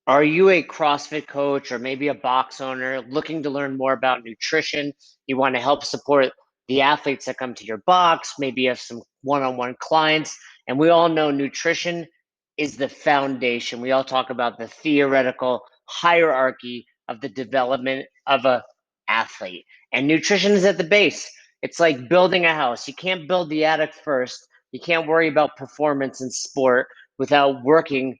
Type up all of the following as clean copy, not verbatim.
Are you a CrossFit coach or maybe a box owner looking to learn more about nutrition? You want to help support the athletes that come to your box. Maybe you have some one-on-one clients. And we all know nutrition is the foundation. We all talk about the theoretical hierarchy of the development of a athlete. And nutrition is at the base. It's like building a house. You can't build the attic first. You can't worry about performance in sport without working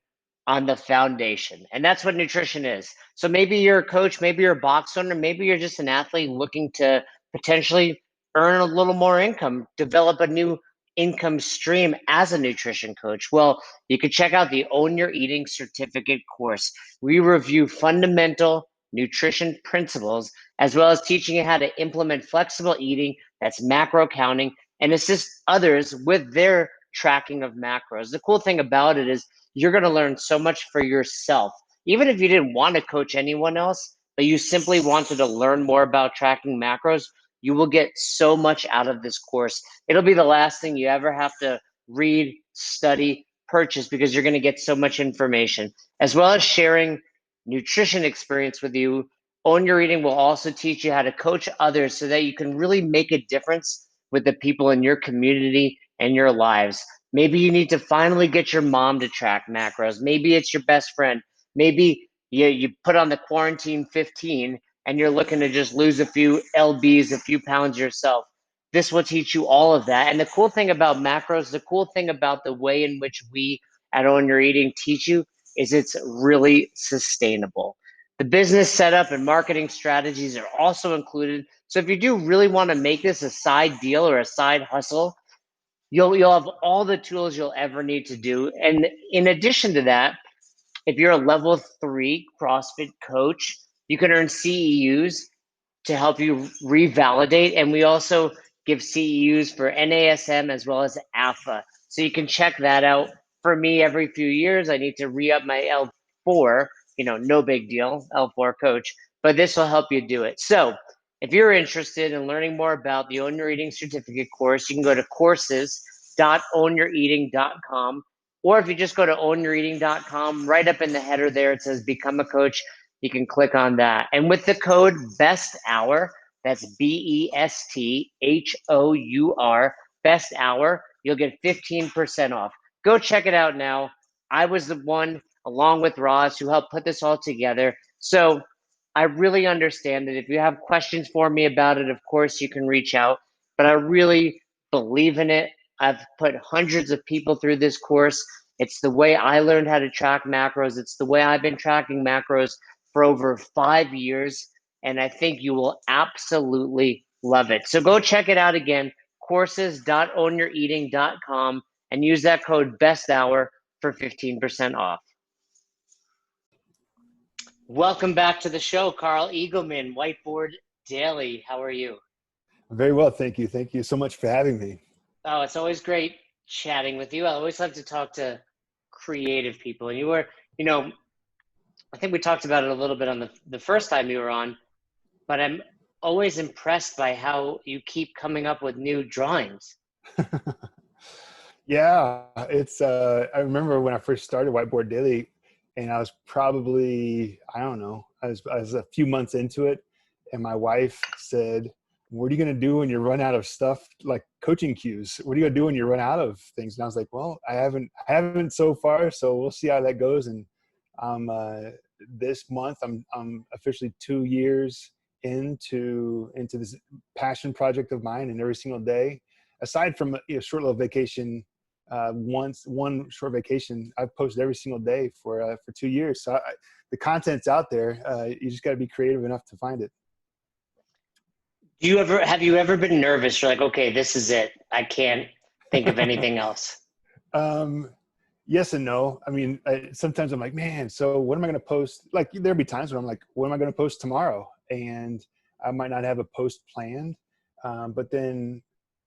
on the foundation. And that's what nutrition is. So maybe you're a coach, maybe you're a box owner, maybe you're just an athlete looking to potentially earn a little more income, develop a new income stream as a nutrition coach. Well, you could check out the Own Your Eating certificate course. We review fundamental nutrition principles as well as teaching you how to implement flexible eating, that's macro counting, and assist others with their tracking of macros. The cool thing about it is you're going to learn so much for yourself. Even if you didn't want to coach anyone else, but you simply wanted to learn more about tracking macros, you will get so much out of this course. It'll be the last thing you ever have to read, study, purchase because you're going to get so much information, as well as sharing nutrition experience with you. Own Your Eating will also teach you how to coach others so that you can really make a difference with the people in your community and your lives. Maybe you need to finally get your mom to track macros. Maybe it's your best friend. Maybe you put on the quarantine 15 and you're looking to just lose a few lbs, a few pounds yourself. This will teach you all of that. And the cool thing about macros, the cool thing about the way in which we at Own Your Eating teach you is it's really sustainable. The business setup and marketing strategies are also included. So if you do really want to make this a side deal or a side hustle, you'll have all the tools you'll ever need to do. And in addition to that, if you're a level 3 CrossFit coach, you can earn CEUs to help you revalidate. And we also give CEUs for NASM as well as AFA. So you can check that out. For me, every few years, I need to re-up my L4, no big deal, L4 coach, but this will help you do it. So if you're interested in learning more about the Own Your Eating certificate course, you can go to courses.ownyoureating.com. Or if you just go to ownyoureating.com, right up in the header there, it says Become a Coach. You can click on that. And with the code BEST HOUR, that's BESTHOUR, BEST HOUR, you'll get 15% off. Go check it out now. I was the one, along with Roz, who helped put this all together. So I really understand that if you have questions for me about it, of course you can reach out. But I really believe in it. I've put hundreds of people through this course. It's the way I learned how to track macros. It's the way I've been tracking macros for over 5 years. And I think you will absolutely love it. So go check it out again, courses.ownyoureating.com, and use that code BESTHOUR for 15% off. Welcome back to the show, Karl Eagleman, Whiteboard Daily. How are you? Very well, thank you. Thank you so much for having me. Oh, it's always great chatting with you. I always love to talk to creative people. And you were, you know, I think we talked about it a little bit on the first time you were on, but I'm always impressed by how you keep coming up with new drawings. Yeah, it's I remember when I first started Whiteboard Daily and I was probably, I don't know, I was a few months into it and my wife said, "What are you going to do when you run out of stuff like coaching cues? What are you going to do when you run out of things?" And I was like, "Well, I haven't so far, so we'll see how that goes." And this month I'm officially 2 years into this passion project of mine, and every single day, aside from a short little vacation, one short vacation, I've posted every single day for 2 years. So the content's out there. You just got to be creative enough to find it. Have you ever been nervous? You're like, okay, this is it. I can't think of anything else. um, yes and no. I mean, sometimes I'm like, man, so what am I going to post? Like, there'll be times when I'm like, what am I going to post tomorrow? And I might not have a post planned, but then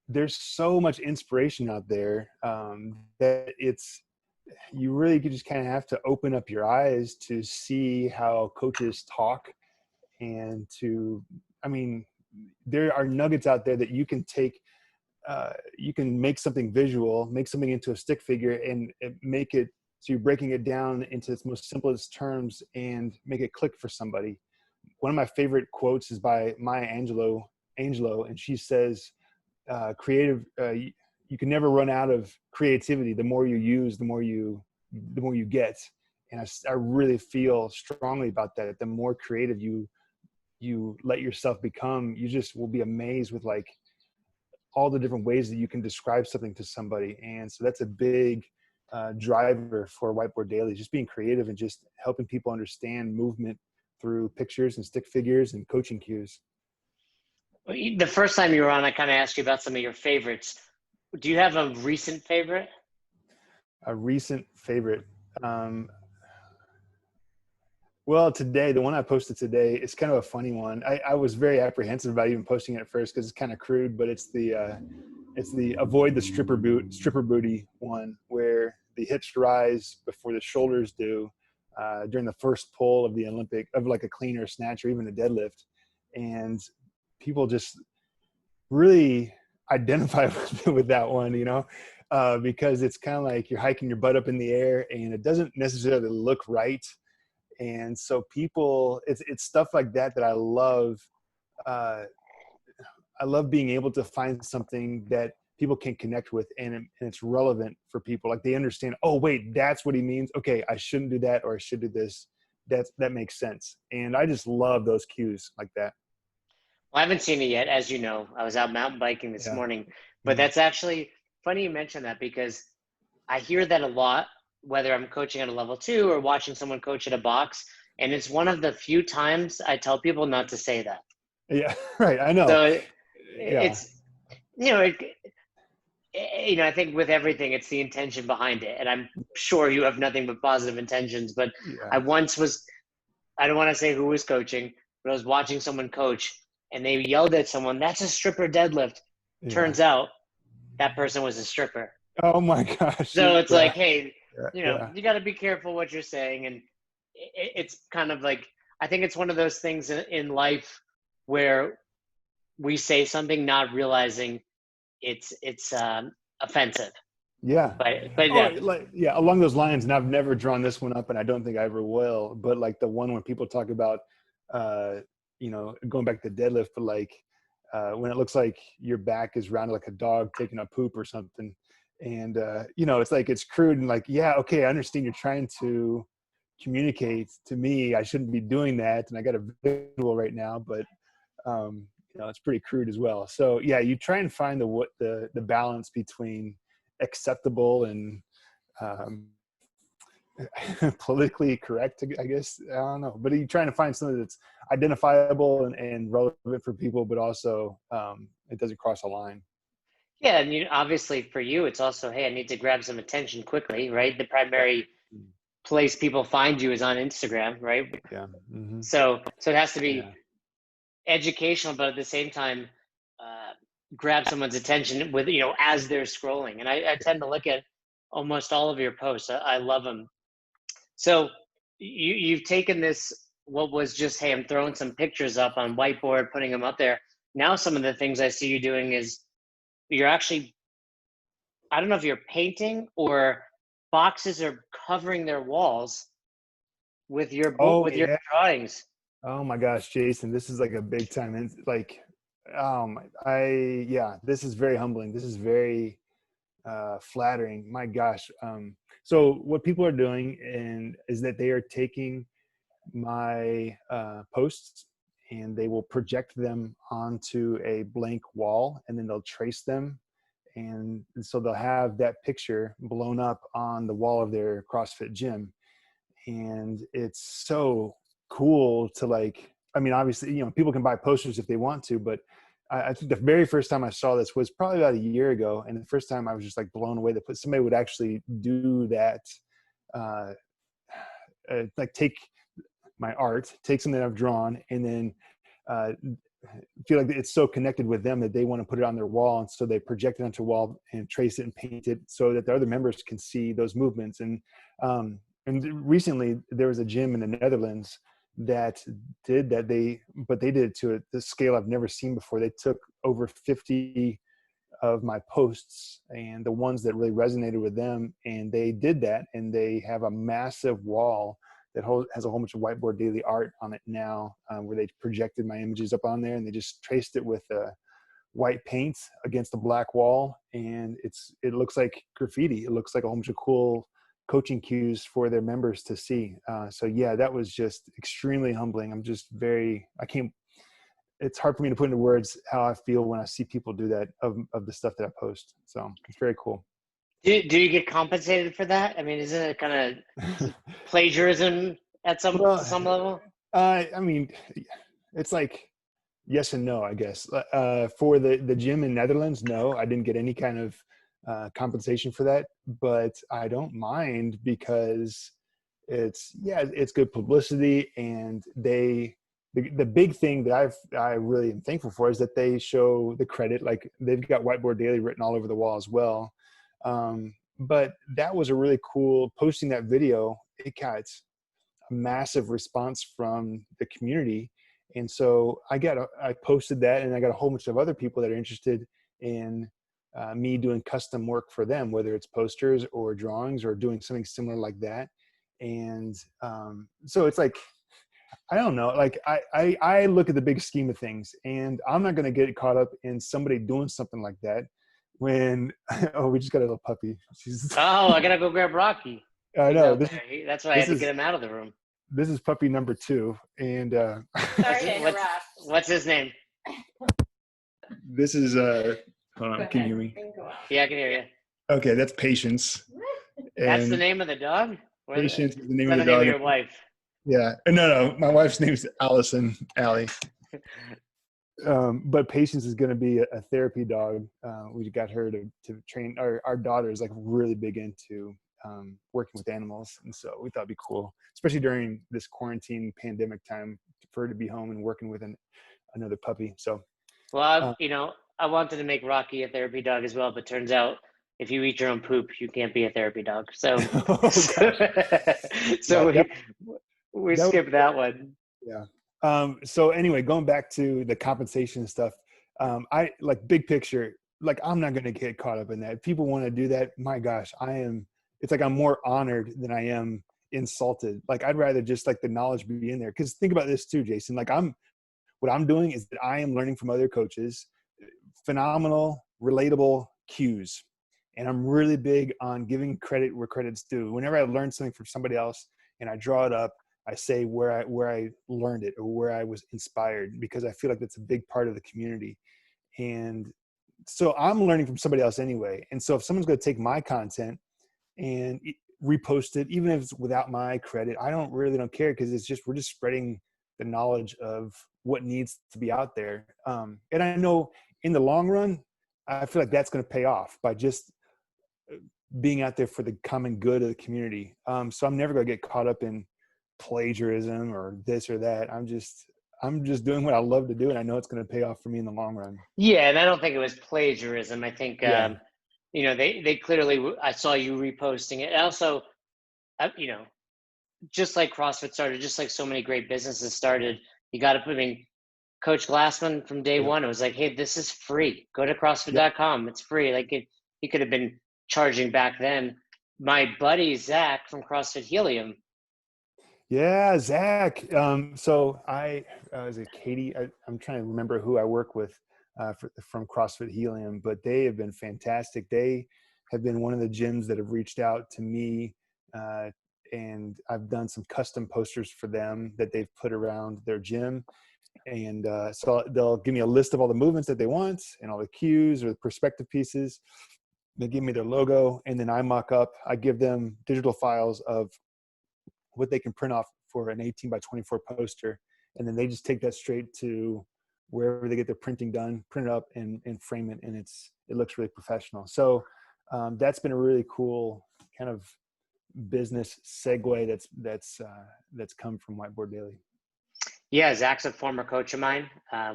there's so much inspiration out there that you really just kind of have to open up your eyes to see how coaches talk and I mean, there are nuggets out there that you can take. You can make something visual, make something into a stick figure, and make it So you're breaking it down into its most simplest terms and make it click for somebody. One of my favorite quotes is by Maya Angelou, and she says, you can never run out of creativity. The more you use, the more you get. And I really feel strongly about that. The more creative you let yourself become, you just will be amazed with like all the different ways that you can describe something to somebody. And so that's a big driver for Whiteboard Daily, just being creative and just helping people understand movement through pictures and stick figures and coaching cues. The first time you were on, I kind of asked you about some of your favorites. Do you have a recent favorite? A recent favorite. Well, today, the one I posted today is kind of a funny one. I was very apprehensive about even posting it at first because it's kind of crude, but it's the avoid the stripper booty one, where the hips rise before the shoulders do during the first pull of like a clean or snatch or even a deadlift. And people just really identify with that one, because it's kind of like you're hiking your butt up in the air and it doesn't necessarily look right. And so it's stuff like that I love. I love being able to find something that people can connect with and it's relevant for people. Like they understand, oh wait, that's what he means. Okay, I shouldn't do that, or I should do this. That makes sense. And I just love those cues like that. Well, I haven't seen it yet. As you know, I was out mountain biking this Yeah. morning, but that's actually funny you mentioned that because I hear that a lot, whether I'm coaching at a level 2 or watching someone coach at a box. And it's one of the few times I tell people not to say that. Yeah, right. I know. So Yeah. it's, I think with everything, it's the intention behind it. And I'm sure you have nothing but positive intentions, but Yeah. I don't want to say who was coaching, but I was watching someone coach and they yelled at someone, "That's a stripper deadlift." Yeah. Turns out that person was a stripper. Oh my gosh. So it's Yeah. like, hey, Yeah. you got to be careful what you're saying. And it's kind of like, I think it's one of those things in life where we say something not realizing it's offensive. Yeah. But Oh, yeah. along those lines, and I've never drawn this one up, and I don't think I ever will. But like the one when people talk about, going back to deadlift, but like when it looks like your back is rounded like a dog taking a poop or something, and it's like it's crude and like, yeah, okay, I understand you're trying to communicate to me I shouldn't be doing that, and I got a visual right now, but it's pretty crude as well. So yeah, you try and find the balance between acceptable and um, politically correct, I guess. I don't know, but you're trying to find something that's identifiable and relevant for people, but also it doesn't cross a line. Yeah. And obviously for you, it's also, hey, I need to grab some attention quickly, right? The primary place people find you is on Instagram, right? Yeah. Mm-hmm. So it has to be educational, but at the same time, grab someone's attention with, as they're scrolling. And I tend to look at almost all of your posts. I love them. So you've taken this, what was just, hey, I'm throwing some pictures up on whiteboard, putting them up there. Now, some of the things I see you doing is you're actually, I don't know if you're painting or boxes are covering their walls with your book, Oh with your yeah. drawings. Oh my gosh, Jason, this is like a big time. And like, this is very humbling. This is very flattering. My gosh. So what people are doing is that they are taking my posts and they will project them onto a blank wall, and then they'll trace them. And so they'll have that picture blown up on the wall of their CrossFit gym. And it's so cool to obviously, people can buy posters if they want to, but I think the very first time I saw this was probably about a year ago. And the first time I was just like blown away that somebody would actually do that. Like take my art, take something I've drawn, and then feel like it's so connected with them that they want to put it on their wall. And so they project it onto a wall and trace it and paint it so that the other members can see those movements. And recently there was a gym in the Netherlands that did that. But they did it to the scale I've never seen before. They took over 50 of my posts and the ones that really resonated with them. And they did that, and they have a massive wall that has a whole bunch of Whiteboard Daily art on it now, where they projected my images up on there, and they just traced it with white paint against the black wall, and it looks like graffiti. It looks like a whole bunch of cool coaching cues for their members to see. So yeah, that was just extremely humbling. It's hard for me to put into words how I feel when I see people do that of the stuff that I post. So it's very cool. Do you get compensated for that? I mean, isn't it kind of plagiarism at some Well, level? I mean, it's like yes and no, I guess. For the gym in Netherlands, no, I didn't get any kind of compensation for that, but I don't mind because it's good publicity, and the big thing that I really am thankful for is that they show the credit. Like they've got Whiteboard Daily written all over the wall as well. But that was a really cool posting that video. It got a massive response from the community. And so I posted that, and I got a whole bunch of other people that are interested in me doing custom work for them, whether it's posters or drawings or doing something similar like that. And so it's like, I don't know, like I look at the big scheme of things, and I'm not going to get caught up in somebody doing something like that when, oh, we just got a little puppy. Oh, I gotta go grab Rocky. I He's know out there. That's why I had to get him out of the room. This is puppy number 2. And Sorry to interrupt. What's his name? this is, hold on, can you hear me? Yeah, I can hear you. Okay, that's Patience. That's the name of the dog? Patience is the name of of the dog. Name of your wife? Yeah. No. My wife's name's Allison, Allie. But Patience is going to be a therapy dog. We got her to train. Our daughter is like really big into working with animals, and so we thought it'd be cool, especially during this quarantine pandemic time, for her to be home and working with another puppy. So, well, I wanted to make Rocky a therapy dog as well, but turns out if you eat your own poop, you can't be a therapy dog. So, we skipped that one. Yeah. So anyway, going back to the compensation stuff, I like big picture, like I'm not going to get caught up in that. If people want to do that, my gosh, it's like I'm more honored than I am insulted. Like I'd rather just like the knowledge be in there. Cause think about this too, Jason, like what I'm doing is that I am learning from other coaches, phenomenal, relatable cues. And I'm really big on giving credit where credit's due. Whenever I learn something from somebody else and I draw it up, I say where I learned it or where I was inspired, because I feel like that's a big part of the community. And so I'm learning from somebody else anyway. And so if someone's going to take my content and repost it, even if it's without my credit, I don't care, because we're just spreading the knowledge of what needs to be out there. And I know in the long run, I feel like that's going to pay off by just being out there for the common good of the community. So I'm never going to get caught up in plagiarism or this or that. I'm just doing what I love to do, and I know it's going to pay off for me in the long run. Yeah, and I don't think it was plagiarism. I think they clearly, I saw you reposting it. And also, just like CrossFit started, just like so many great businesses started, you got to put, Coach Glassman from day one, it was like, hey, this is free. Go to CrossFit.com. It's free. Like he could have been charging back then. My buddy Zach from CrossFit Helium. Yeah, Zach. So is it Katie? I'm trying to remember who I work with from CrossFit Helium, but they have been fantastic. They have been one of the gyms that have reached out to me, and I've done some custom posters for them that they've put around their gym. And so they'll give me a list of all the movements that they want and all the cues or the perspective pieces. They give me their logo, and then I give them digital files of what they can print off for an 18 by 24 poster. And then they just take that straight to wherever they get their printing done, print it up and frame it. And it looks really professional. So that's been a really cool kind of business segue that's come from Whiteboard Daily. Yeah, Zach's a former coach of mine,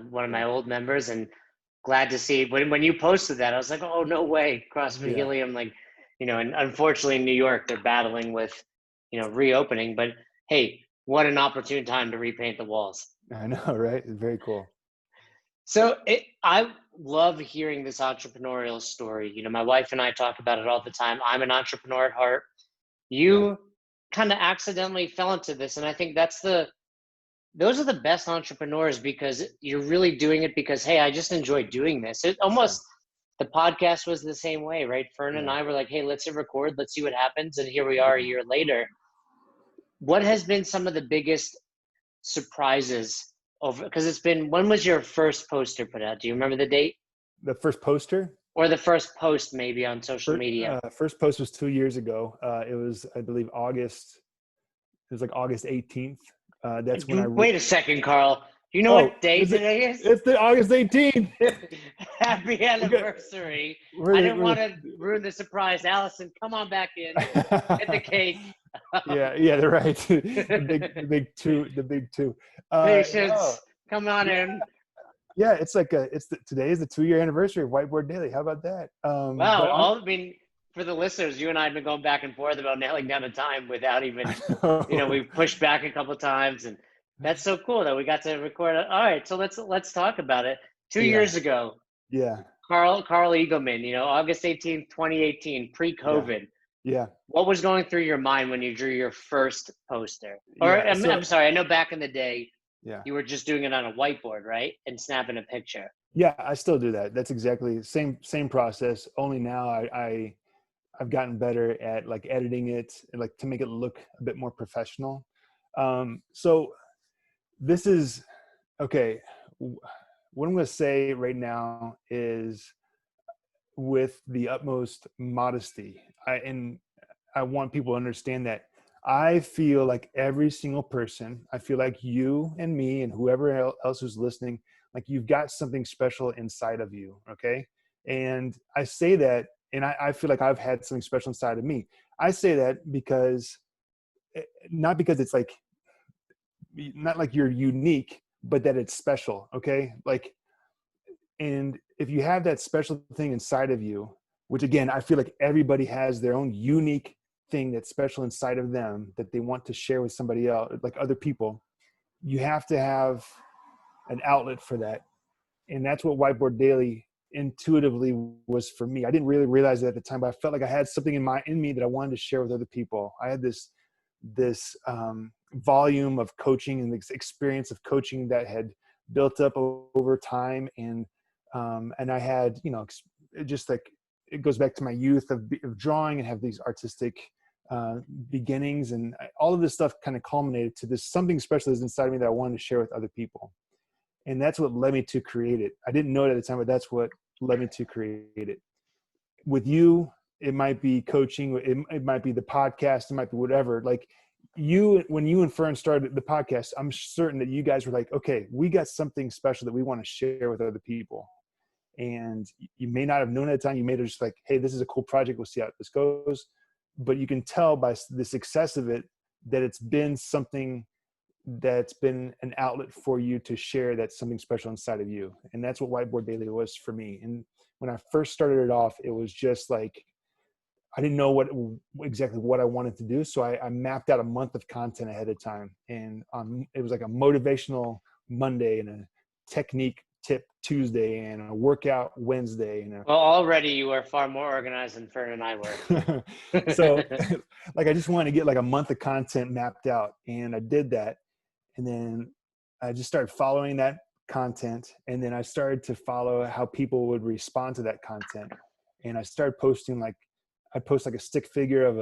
one of my old members, and glad to see when you posted that, I was like, oh, no way, CrossFit Helium, and unfortunately in New York, they're battling with, reopening, but hey, what an opportune time to repaint the walls. I know, right? It's very cool. So love hearing this entrepreneurial story. You know, my wife and I talk about it all the time. I'm an entrepreneur at heart. Yeah. You kind of accidentally fell into this, and I think those are the best entrepreneurs, because you're really doing it because, hey, I just enjoy doing this. It Sure. almost, the podcast was the same way, right? Fern and Yeah. I were like, hey, let's hit record, let's see what happens, and here we are a Yeah. year later. What has been some of the biggest surprises over, because it's been, when was your first poster put out? Do you remember the date? The first poster, Or the first post maybe on social media? first post was 2 years ago. It was, I believe, August. It was like August 18th. That's when Wait a second, Carl. Do you know oh, what day is it? today is? It's the August 18th. Happy We got, anniversary. I we're, didn't want we're to ruin the surprise. Allison, come on back in. Get the cake. yeah, they're right. The big two. No, Patience. Come on yeah, in. yeah. It's like today is the 2-year anniversary of Whiteboard Daily. How about that? Wow. I mean, for the listeners, you and I have been going back and forth about nailing down a time without even, we pushed back a couple of times, and that's so cool that we got to record it. All right, so let's talk about it. 2 years yeah, ago, yeah, Karl Eagleman, August 18th, 2018, yeah, pre-COVID. yeah, What was going through your mind when you drew your first poster? Or yeah. I'm So sorry, I know back in the day yeah, you were just doing it on a whiteboard, right? And snapping a picture. yeah. I still do that. That's exactly the same process. Only now I've gotten better at like editing it and like to make it look a bit more professional. So this is okay. What I'm going to say right now is with the utmost modesty. I want people to understand that I feel like every single person, I feel like you and me and whoever else who's listening, like you've got something special inside of you. Okay. And I say that, and I feel like I've had something special inside of me. I say that because, not because it's like, not like you're unique, but that it's special. Okay. Like, and if you have that special thing inside of you, which again, I feel like everybody has their own unique thing that's special inside of them that they want to share with somebody else, like other people, you have to have an outlet for that. And that's what Whiteboard Daily intuitively was for me. I didn't really realize it at the time, but I felt like I had something in me that I wanted to share with other people. I had this volume of coaching and this experience of coaching that had built up over time, and I had, just like it goes back to my youth of drawing and have these artistic beginnings, and all of this stuff kind of culminated to this something special that's inside of me that I wanted to share with other people. And that's what led me to create it. I didn't know it at the time, but that's what led me to create it. With you, it might be coaching, it might be the podcast, it might be whatever. Like when you and Fern started the podcast, I'm certain that you guys were like, okay, we got something special that we want to share with other people. And you may not have known at the time. You may have just like, hey, this is a cool project. We'll see how this goes. But you can tell by the success of it that it's been something that's been an outlet for you to share that's something special inside of you. And that's what Whiteboard Daily was for me. And when I first started it off, it was just like, I didn't know exactly what I wanted to do. So I mapped out a month of content ahead of time. And it was like a motivational Monday and a technique tip Tuesday and a workout Wednesday. Well, already you are far more organized than Fern and I were. So like, I just wanted to get like a month of content mapped out, and I did that. And then I just started following that content. And then I started to follow how people would respond to that content. And I started posting I'd post like a stick figure of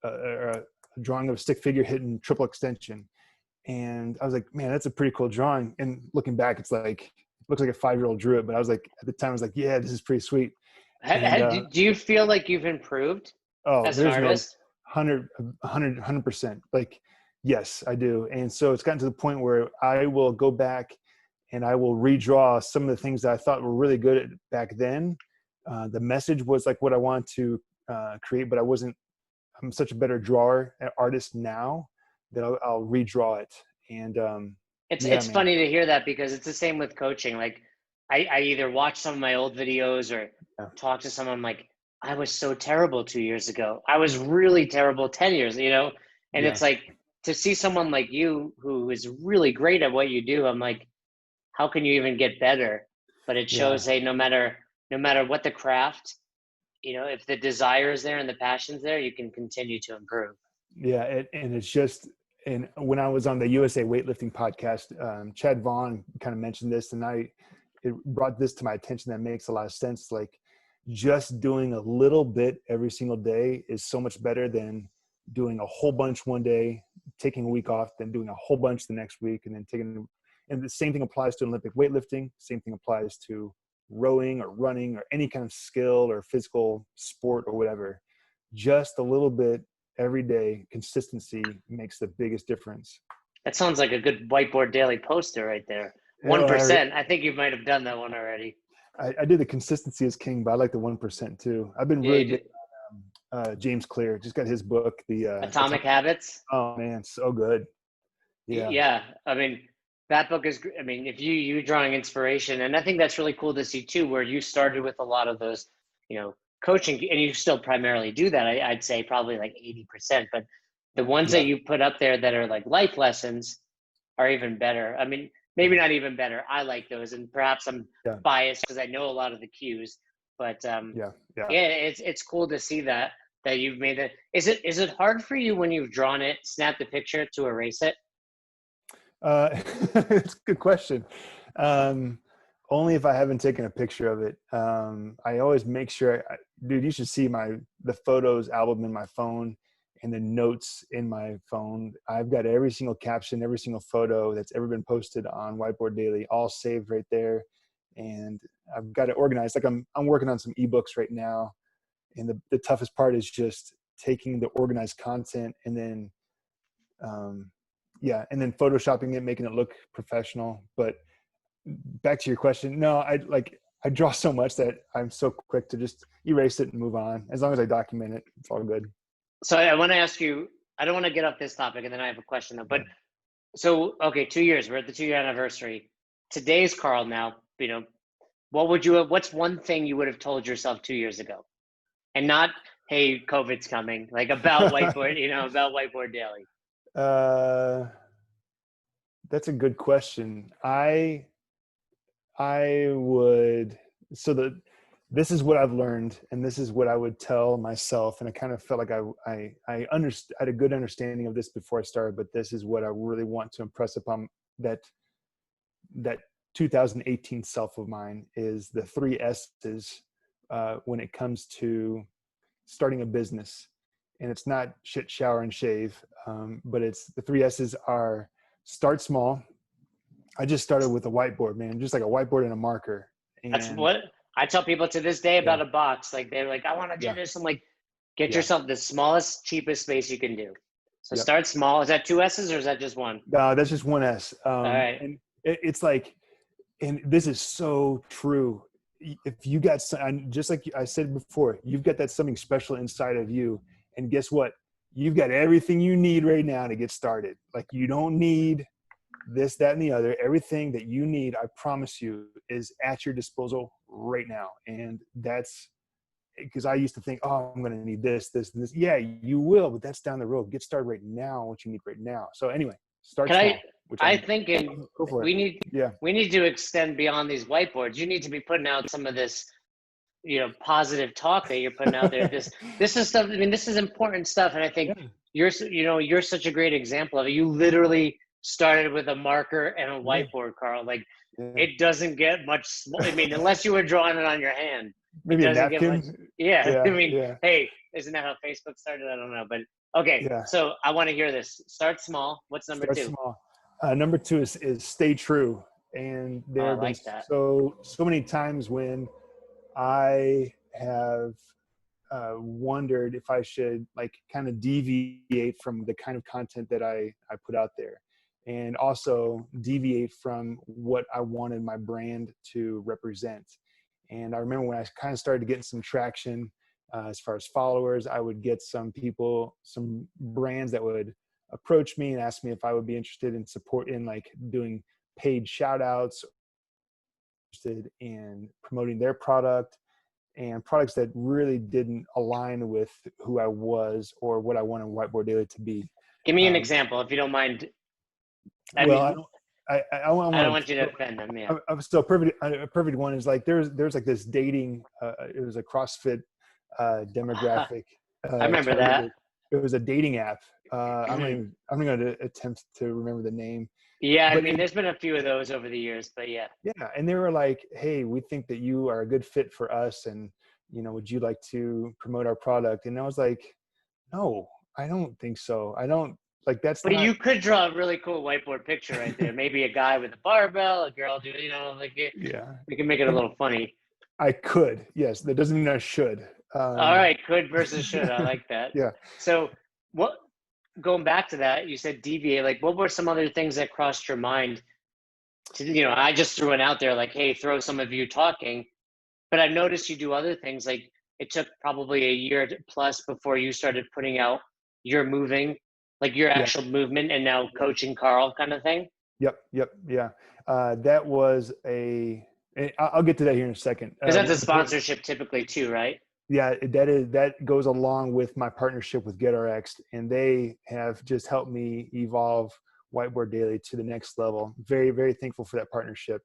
a drawing of a stick figure hitting triple extension. And I was like, man, that's a pretty cool drawing. And looking back, it's like, it looks like a 5-year-old drew it. But I was like, at the time I was like, yeah, this is pretty sweet. And do you feel like you've improved as an there's no artist? 100%. Like, yes, I do. And so it's gotten to the point where I will go back and I will redraw some of the things that I thought were really good at back then. The message was like what I wanted to create, but I'm such a better drawer, artist now, that I'll redraw it. And It's funny to hear that, because it's the same with coaching. Like I either watch some of my old videos or talk to someone, like, I was so terrible 2 years ago. I was really terrible 10 years, and it's like, to see someone like you who is really great at what you do, I'm like, how can you even get better? but it Yeah. shows, hey, no matter what the craft, if the desire is there and the passion's there, you can continue to improve. Yeah. And it's just, and when I was on the USA weightlifting podcast, Chad Vaughn kind of mentioned this, and it brought this to my attention. That makes a lot of sense. Like, just doing a little bit every single day is so much better than doing a whole bunch one day, taking a week off, then doing a whole bunch the next week, and then and the same thing applies to Olympic weightlifting. Same thing applies to rowing or running or any kind of skill or physical sport or whatever. Just a little bit every day, consistency makes the biggest difference. That sounds like a good Whiteboard Daily poster right there. You know, 1%. I think you might have done that one already. I did the consistency is king, but I like the 1% too. I've been Yeah, really big on James Clear. Just got his book, the Atomic Habits. Oh man, so good. Yeah. Yeah, I mean, that book is, I mean, if you drawing inspiration, and I think that's really cool to see too, where you started with a lot of those, coaching, and you still primarily do that. I'd say probably like 80%, but the ones Yeah. that you put up there that are like life lessons are even better. I mean, maybe not even better. I like those, and perhaps I'm biased because I know a lot of the cues, but Yeah. it's cool to see that you've made that. Is it hard for you when you've drawn it, snap the picture, to erase it? It's a good question. Only if I haven't taken a picture of it. I always make sure, dude, you should see the photos album in my phone and the notes in my phone. I've got every single caption, every single photo that's ever been posted on Whiteboard Daily, all saved right there. And I've got it organized. Like I'm working on some ebooks right now. And the toughest part is just taking the organized content and then, and then photoshopping it, making it look professional. But back to your question, no, I draw so much that I'm so quick to just erase it and move on. As long as I document it, it's all good. So I want to ask you, I don't want to get off this topic, and then I have a question though, but so, okay, 2 years, we're at the 2-year anniversary. Today's Karl now, what's one thing you would have told yourself 2 years ago? And not, hey, COVID's coming, like about Whiteboard, about Whiteboard Daily. That's a good question. I would, this is what I've learned, and this is what I would tell myself. And I kind of felt like I had a good understanding of this before I started, but this is what I really want to impress upon that 2018 self of mine is the 3 S's when it comes to starting a business. And it's not shit, shower, and shave, but it's the 3 S's are start small. I just started with a whiteboard, man, just like a whiteboard and a marker. And that's what I tell people to this day about a box. Like, they're like, I want to do this. I'm like, get yourself the smallest, cheapest space you can do. So start small. Is that 2 S's or is that just one? No, that's just 1 S. All right. And it's like, and this is so true. If you got, just like I said before, you've got that something special inside of you. And guess what? You've got everything you need right now to get started. Like, you don't need this, that, and the other. Everything that you need, I promise you, is at your disposal right now. And that's because I used to think, oh, I'm going to need this, this, and this. Yeah, you will, but that's down the road. Get started right now, what you need right now. So anyway, start small. I think we need to extend beyond these whiteboards. You need to be putting out some of this, positive talk that you're putting out there. This is stuff. I mean, this is important stuff, and I think you're such a great example of it. You literally started with a marker and a whiteboard, Karl. Like, it doesn't get much. I mean, unless you were drawing it on your hand, maybe it doesn't a napkin. get much. Yeah. I mean, hey, isn't that how Facebook started? I don't know, but okay. So I want to hear this. Start small. What's number 2? Small. Number 2 is stay true. And there have been so many times when I have wondered if I should kind of deviate from the kind of content that I put out there, and also deviate from what I wanted my brand to represent. And I remember when I kind of started getting some traction as far as followers, I would get some brands that would approach me and ask me if I would be interested in doing paid shout outs, interested in promoting their product, and products that really didn't align with who I was or what I wanted Whiteboard Daily to be. Give me an example, if you don't mind. I don't want want you to offend them. Yeah. so a perfect one is like there's like this dating. It was a CrossFit demographic I remember that. targeted. It was a dating app. Mhm. I'm not going to attempt to remember the name, Yeah, I but mean, there's been a few of those over the years, but yeah. yeah, and they were like, "Hey, we think that you are a good fit for us, and would you like to promote our product?" And I was like, "No, I don't think so. I don't like that's But not." you could draw a really cool whiteboard picture right there. Maybe a guy with a barbell, a girl doing, like Yeah, we can make it a little funny. I could. Yes, that doesn't mean I should. All right, could versus should. I like that. Yeah, So, what going back to that, you said deviate. Like, what were some other things that crossed your mind? I just threw it out there, like, hey, throw some of you talking. But I've noticed you do other things. Like, it took probably a year plus before you started putting out your moving, like your yeah, actual movement, and now coaching Karl kind of thing. yep, yeah. That was I'll get to that here in a second. Because that's a sponsorship typically too, right? Yeah, that goes along with my partnership with GetRx, and they have just helped me evolve Whiteboard Daily to the next level. Very, very thankful for that partnership.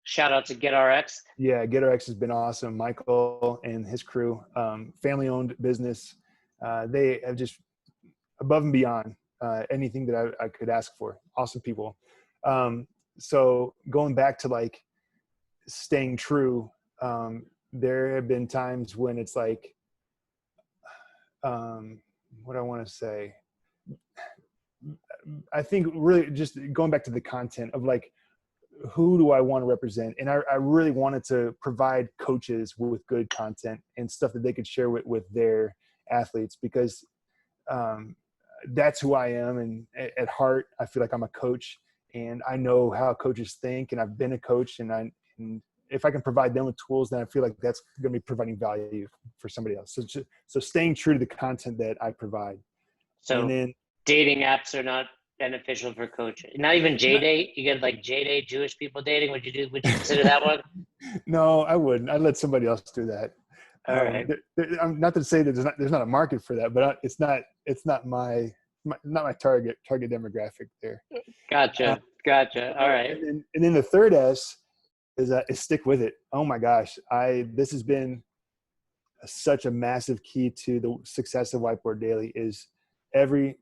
Shout out to GetRx. Yeah, GetRx has been awesome. Michael and his crew, family-owned business. They have just above and beyond anything that I could ask for. Awesome people. So going back to like staying true, there have been times when it's like, what I want to say. I think really just going back to the content of like, who do I want to represent? And I really wanted to provide coaches with good content and stuff that they could share with their athletes, because that's who I am. And at heart, I feel like I'm a coach, and I know how coaches think, and I've been a coach, and if I can provide them with tools, then I feel like that's going to be providing value for somebody else. So staying true to the content that I provide. And So then dating apps are not beneficial for coaching. Not even J-Date. You get like J-Date, Jewish people dating. Would you consider that one? no, I wouldn't. I'd let somebody else do that. All right. I'm not to say that there's not a market for that, but it's not my target demographic there. Uh, Gotcha. All right. and then the third S is stick with it. Oh my gosh, this has been such a massive key to the success of Whiteboard Daily is every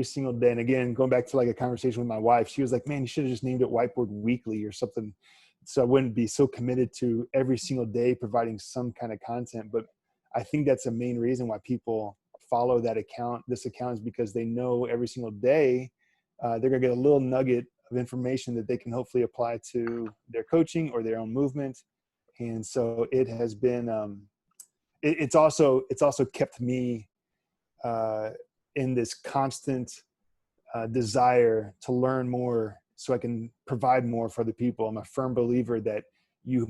single day. And again, going back to like a conversation with my wife, she was like, man, you should have just named it Whiteboard Weekly or something, so I wouldn't be so committed to every single day providing some kind of content. But I think that's the main reason why people follow this account is because they know every single day they're going to get a little nugget of information that they can hopefully apply to their coaching or their own movement. And so it has been it's also kept me in this constant desire to learn more so I can provide more for other people. I'm a firm believer that in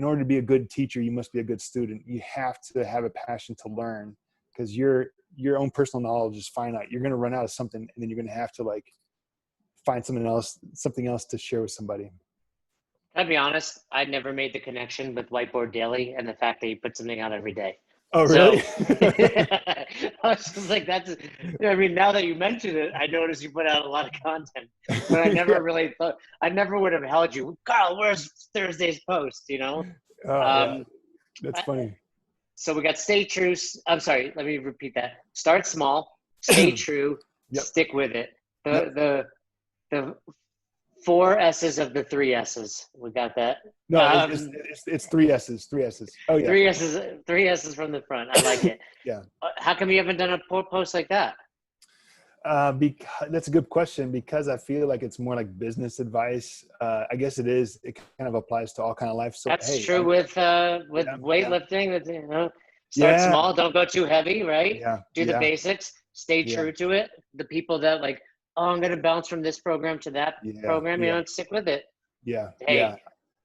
order to be a good teacher, you must be a good student. You have to have a passion to learn, because your own personal knowledge is finite. You're going to run out of something, and then you're going to have to like find something else to share with somebody. I'll be honest, I never made the connection with Whiteboard Daily and the fact that you put something out every day. Oh, So really? I was just like, I mean, now that you mentioned it, I noticed you put out a lot of content, but I never Yeah. really thought, I never would have held you, Karl, where's Thursday's post, Oh, yeah. Um, That's funny. so we got stay true. I'm sorry, let me repeat that. Start small, stay true, Yep. stick with it. Yep. The 4 S's of the 3 S's. We got that. No, it's 3 S's. 3 S's. Oh yeah. 3 S's from the front. I like it. Yeah. How come you haven't done a post like that? Because that's a good question, because I feel like it's more like business advice. I guess it is. It kind of applies to all kind of life. So That's hey, true with weightlifting. Start yeah, small. Don't go too heavy. Right. yeah, Do the basics. Stay yeah, true to it. The people that like, oh, I'm gonna bounce from this program to that yeah, program. Stick with it. yeah, Hey, yeah.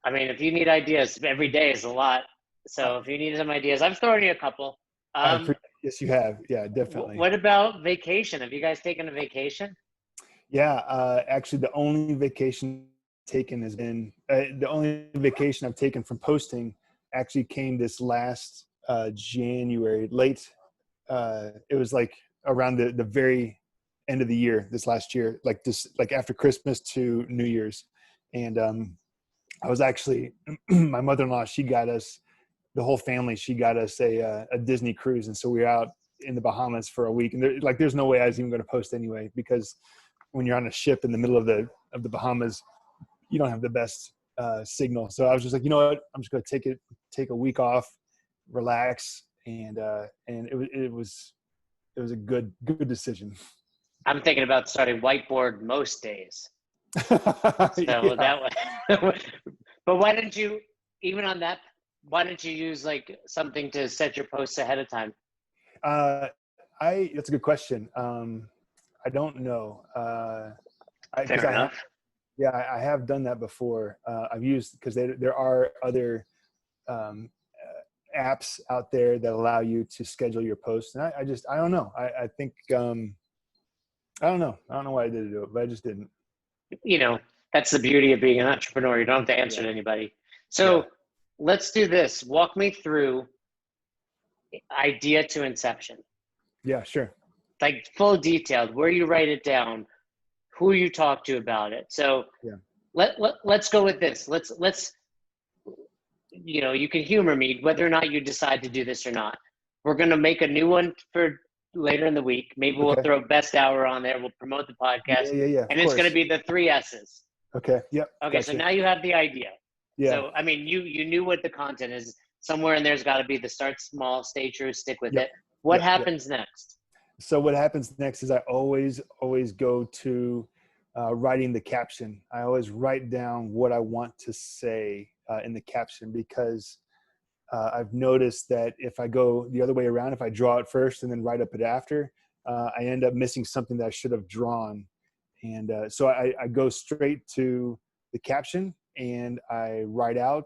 I mean, if you need ideas, every day is a lot. So if you need some ideas, I've thrown you a couple. Yes, you have. Yeah, definitely. What about vacation? Have you guys taken a vacation? Yeah, actually, the only vacation taken has been the only vacation I've taken from posting actually came this last January, late. It was like around the very end of the year, this last year, like after Christmas to New Year's. And I was actually, my mother-in-law, she got us, the whole family, she got us a Disney cruise. And so we were out in the Bahamas for a week. And there's no way I was even going to post anyway, because when you're on a ship in the middle of the Bahamas, you don't have the best signal. So I was just like, you know what, I'm just going to take a week off, relax. And it was a good decision. I'm thinking about starting Whiteboard most days. So Yeah. that way, but why didn't you, even on that, why didn't you use like something to set your posts ahead of time? That's a good question. I don't know. Fair enough. I have done that before. I've used, because there are other apps out there that allow you to schedule your posts. And I don't know. I think, I don't know why I didn't do it, but I just didn't. That's the beauty of being an entrepreneur. You don't have to answer to anybody. So let's do this. Walk me through idea to inception. Yeah, sure. Like full detailed, where you write it down, who you talk to about it. So let's go with this. Let's you can humor me whether or not you decide to do this or not. We're going to make a new one for later in the week. Maybe we'll throw best hour on there. We'll promote the podcast. Yeah. And it's going to be the 3 S's. Okay. Yep. Okay. Gotcha. So now you have the idea. Yeah. So, I mean, you knew what the content is. Somewhere in there's got to be the start small, stay true, stick with it. What happens next? So what happens next is I always go to writing the caption. I always write down what I want to say in the caption, because I've noticed that if I go the other way around, if I draw it first and then write up it after, I end up missing something that I should have drawn. And so I go straight to the caption and I write out,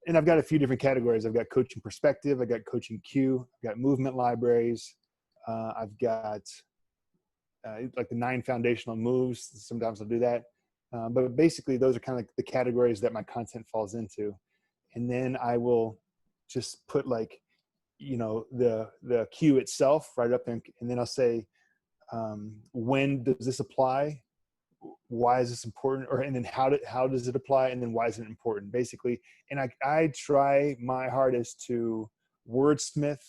and I've got a few different categories. I've got coaching perspective, I've got coaching cue, I've got movement libraries, I've got like the 9 foundational moves. Sometimes I'll do that. But basically those are kind of like the categories that my content falls into. And then I will just put like, the cue itself right up there. And then I'll say, when does this apply? Why is this important? And then how does it apply? And then why is it important, basically? And I try my hardest to wordsmith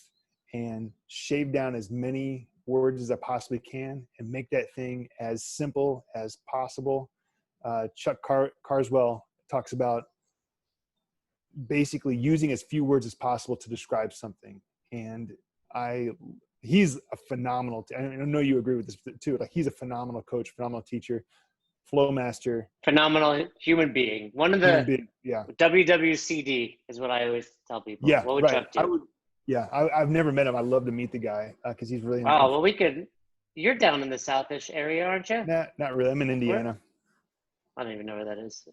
and shave down as many words as I possibly can and make that thing as simple as possible. Chuck Carswell talks about basically using as few words as possible to describe something. And he's a phenomenal, I know you agree with this too. Like, he's a phenomenal coach, phenomenal teacher, flow master, phenomenal human being. One of the WWCD is what I always tell people. Yeah. What would you up to? I've never met him. I'd love to meet the guy because he's really. Oh, well, you're down in the Southish area, aren't you? Not really. I'm in Indiana. I don't even know where that is.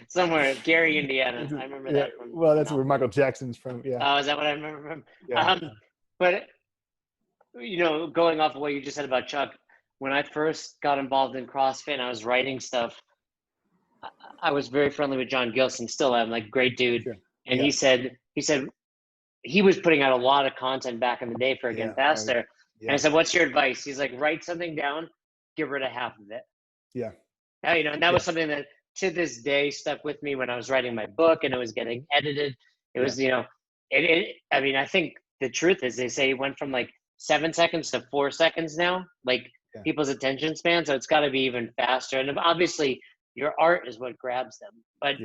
Somewhere, Gary, Indiana. I remember that. Well, that's where Michael Jackson's from. Yeah. Oh, is that what I remember from? Yeah. But, going off of what you just said about Chuck, when I first got involved in CrossFit and I was writing stuff, I was very friendly with John Gilson, still am, like, great dude. Sure. And he said he was putting out a lot of content back in the day for Again Faster. Right. Yeah. And I said, what's your advice? He's like, write something down, get rid of half of it. Yeah. And that was something that to this day stuck with me when I was writing my book and it was getting edited. It was, I think the truth is, they say it went from like 7 seconds to 4 seconds now, like people's attention span. So it's got to be even faster. And obviously your art is what grabs them. But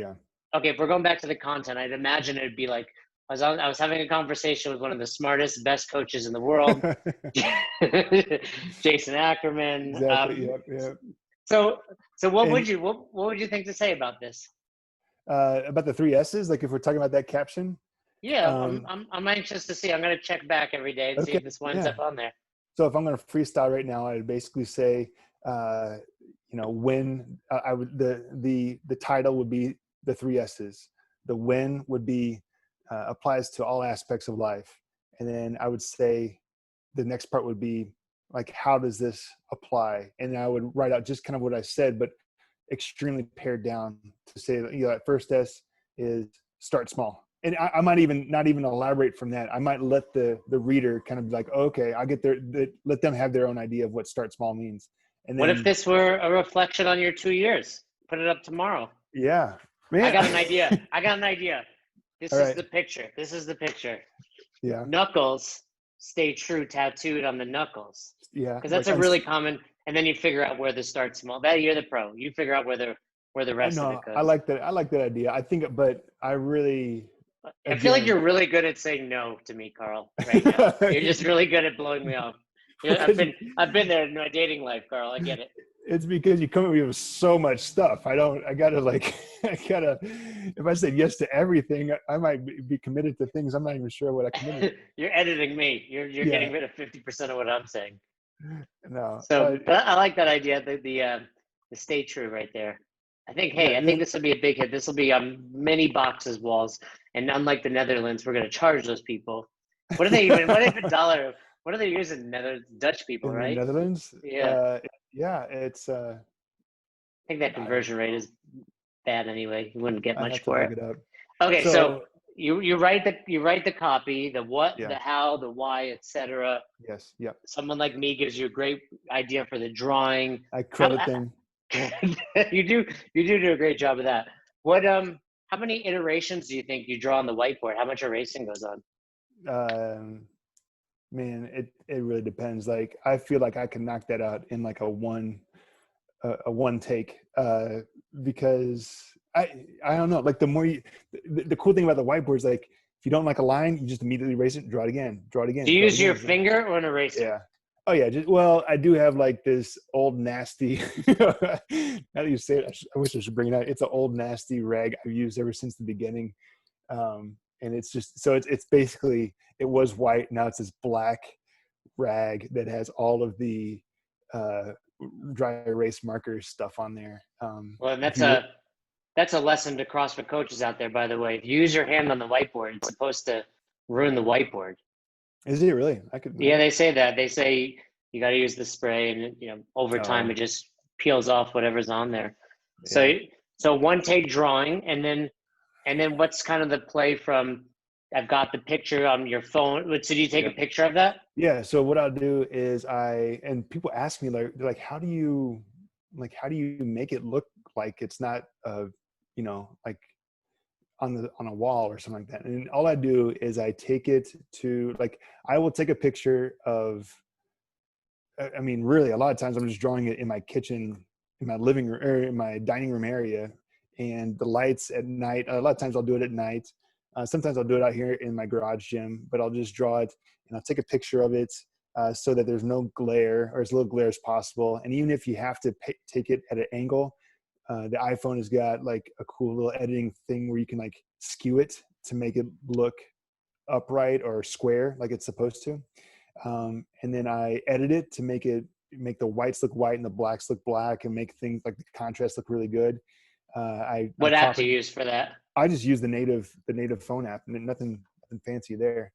okay, if we're going back to the content, I'd imagine it'd be like, I was having a conversation with one of the smartest, best coaches in the world, Jason Ackerman. Exactly. So what would you think to say about this? About the 3 S's, like if we're talking about that caption? Yeah, I'm anxious to see. I'm going to check back every day and see if this winds up on there. So if I'm going to freestyle right now, I'd basically say, when I would, the title would be the 3 S's. The when would be applies to all aspects of life, and then I would say the next part would be like, how does this apply? And I would write out just kind of what I said, but extremely pared down to say that, that first S is start small. and I might even not even elaborate from that. I might let the reader kind of be like, okay, I get let them have their own idea of what start small means. And What if then, this were a reflection on your 2 years? Put it up tomorrow. yeah, I man. got an idea. I got an idea. All This is right. the picture. This is the picture. Yeah. Knuckles, stay true tattooed on the knuckles. Yeah. Because that's Like a really common, and then you figure out where the start small. That you're the pro. You figure out where the rest of it no, I goes. like that. I like that idea. I think, but I really, I feel like again, you're really good at saying no to me, Karl, right now. You're just really good at blowing me off. Yeah, because I've been there in my dating life, Karl. I get it. it's because you come at me with so much stuff. I gotta like, if I said yes to everything, I might be committed to things I'm not even sure what I committed to. You're editing me. You're Yeah, getting rid of 50% of what I'm saying. no, So, but I like that idea. The stay true right there. I think. yeah, Hey, I think this will be a big hit. This will be on many boxes walls. And unlike the Netherlands, we're going to charge those people. What are they even? What if a dollar? What are they using? Dutch people, in the right? Netherlands, Yeah. yeah, it's I think that I don't conversion rate is bad anyway. You wouldn't get I'd much have to for look it. it up. Okay, so So you write the copy, the what, yeah, the how, the why, etc. yes, yep. Someone like me gives you a great idea for the drawing. I How credit them. you do a great job of that. What how many iterations do you think you draw on the whiteboard? How much erasing goes on? Um, Man, it really depends. Like I feel like I can knock that out in like a one take because I don't know. Like the more the cool thing about the whiteboard is like if you don't like a line, you just immediately erase it, draw it again, draw it Do again, you draw it use your again. finger or an eraser? Yeah. Oh yeah. Just, well, I do have like this old nasty. Now that you say it, I wish I should bring it out. It's an old nasty rag I've used ever since the beginning, and it's just so it's basically it was white, now it's this black rag that has all of the uh, dry erase marker stuff on there. Well, and If you that's a lesson to CrossFit coaches out there, by the way. If you use your hand on the whiteboard, it's supposed to ruin the whiteboard. is it really? I could. Yeah, they say that. They say you got to use the spray, and over time Oh it just peels off whatever's on there. So, yeah. so one take drawing, and then what's kind of the play from? I've got the picture on your phone. So, do you take a Yep. picture of that? Yeah. So what I'll do is and people ask me like, they're like, how do you make it look like it's not, like on a wall or something like that. And all I do is I take it to like, I will take a picture of, I mean, really a lot of times I'm just drawing it in my kitchen, in my living room or in my dining room area, and the lights at night. A lot of times I'll do it at night. Sometimes I'll do it out here in my garage gym, but I'll just draw it and I'll take a picture of it so that there's no glare or as little glare as possible. And even if you have to take it at an angle, the iPhone has got like a cool little editing thing where you can like skew it to make it look upright or square like it's supposed to. And then I edit it to make the whites look white and the blacks look black and make things like the contrast look really good. I What app crop do it. you use for that? I just use the native phone app, and nothing fancy there.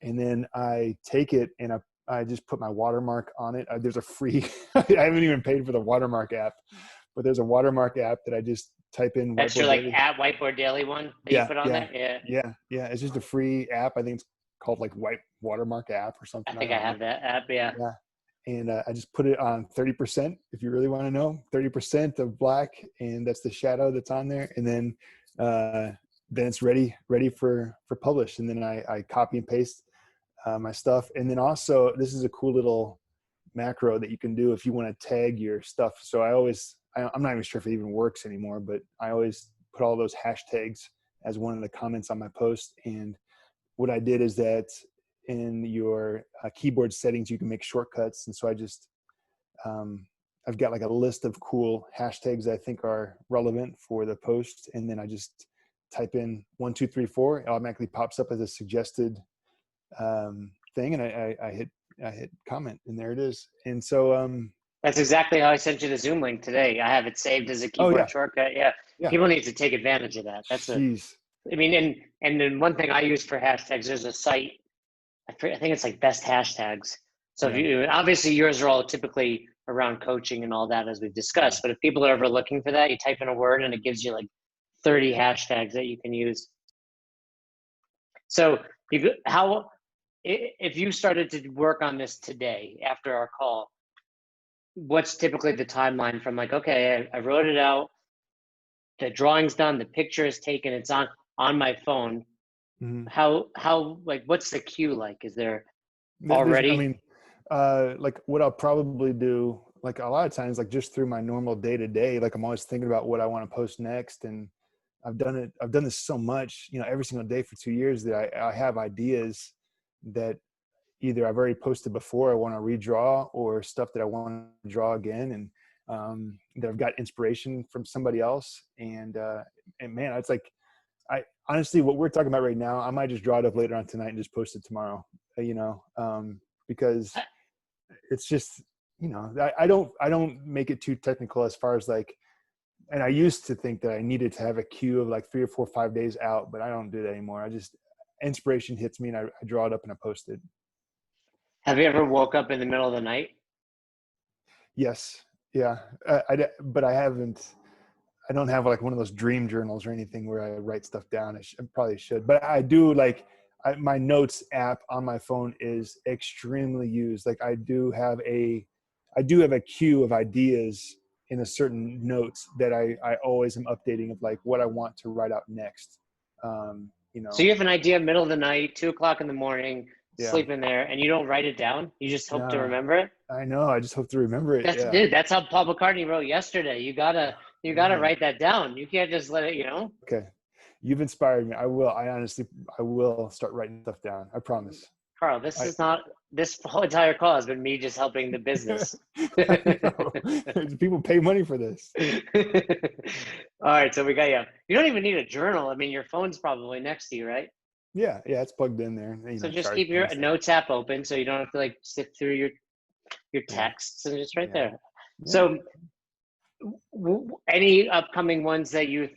And then I take it and I just put my watermark on it. There's a free, I haven't even paid for the watermark app, but there's a watermark app that I just type in That's your Whiteboard like Daily. at Whiteboard Daily one that you Yeah, put on yeah, there? Yeah, yeah. It's just a free app. I think it's called like White Watermark app or I something. I think I don't know. have that app. Yeah. Yeah. And I just put it on 30% if you really want to know. 30% of black, and that's the shadow that's on there. And then it's ready for publish. And then I copy and paste my stuff. And then also, this is a cool little macro that you can do if you want to tag your stuff. So I'm not even sure if it even works anymore, but I always put all those hashtags as one of the comments on my post. And what I did is that in your keyboard settings, you can make shortcuts. And so I've got like a list of cool hashtags that I think are relevant for the post. And then I just type in 1, 2, 3, 4, it automatically pops up as a suggested thing. And I hit comment, and there it is. And so, That's exactly how I sent you the Zoom link today. I have it saved as a oh yeah, keyboard shortcut. Yeah. yeah, People need to take advantage of that. jeez, I mean, and then one thing I use for hashtags, there's a site, I think it's like best hashtags. So if yeah, you, obviously yours are all typically around coaching and all that, as we've yeah. discussed, but if people are ever looking for that, you type in a word and it gives you like 30 hashtags that you can use. So if you started to work on this today after our call, what's typically the timeline from like, okay, I wrote it out, the drawing's done, the picture is taken, it's on my phone. Mhm. How like what's the queue like? Is there I already? mean, like what I'll probably do, like a lot of times, like just through my normal day to day, like I'm always thinking about what I want to post next. And I've done this so much, every single day for 2 years that I have ideas that either I've already posted before, I want to redraw, or stuff that I want to draw again. And that I've got inspiration from somebody else. And man, it's like, I honestly, what we're talking about right now, I might just draw it up later on tonight and just post it tomorrow, because it's just, I don't make it too technical as far as like, and I used to think that I needed to have a queue of like 3 or 4 or 5 days out, but I don't do that anymore. Inspiration hits me and I draw it up and I post it. Have you ever woke up in the middle of the night? Yes. Yeah. But I don't have like one of those dream journals or anything where I write stuff down. I probably should, but I do like my notes app on my phone is extremely used. Like I do have a queue of ideas in a certain notes that I always am updating of like what I want to write out next. Um, you So know, you have an idea middle of the night, 2 o'clock in the morning, yeah, sleeping there, and you don't write it down. You just hope to no, remember it. I know. I just hope to remember it. That's Yeah. dude. That's how Paul McCartney wrote yesterday. You gotta Man. write that down. You can't just let it. Okay. You've inspired me. I will start writing stuff down. I promise. Carl, this I, is not this whole entire call has been me just helping the business. I know. People pay money for this. All right, so we got you. You don't even need a journal. I mean, your phone's probably next to you, right? Yeah, yeah, it's plugged in there. So just Charging keep your and stuff. notes app open so you don't have to like sift through your Yeah, texts, and it's right yeah, there. yeah. So any upcoming ones that you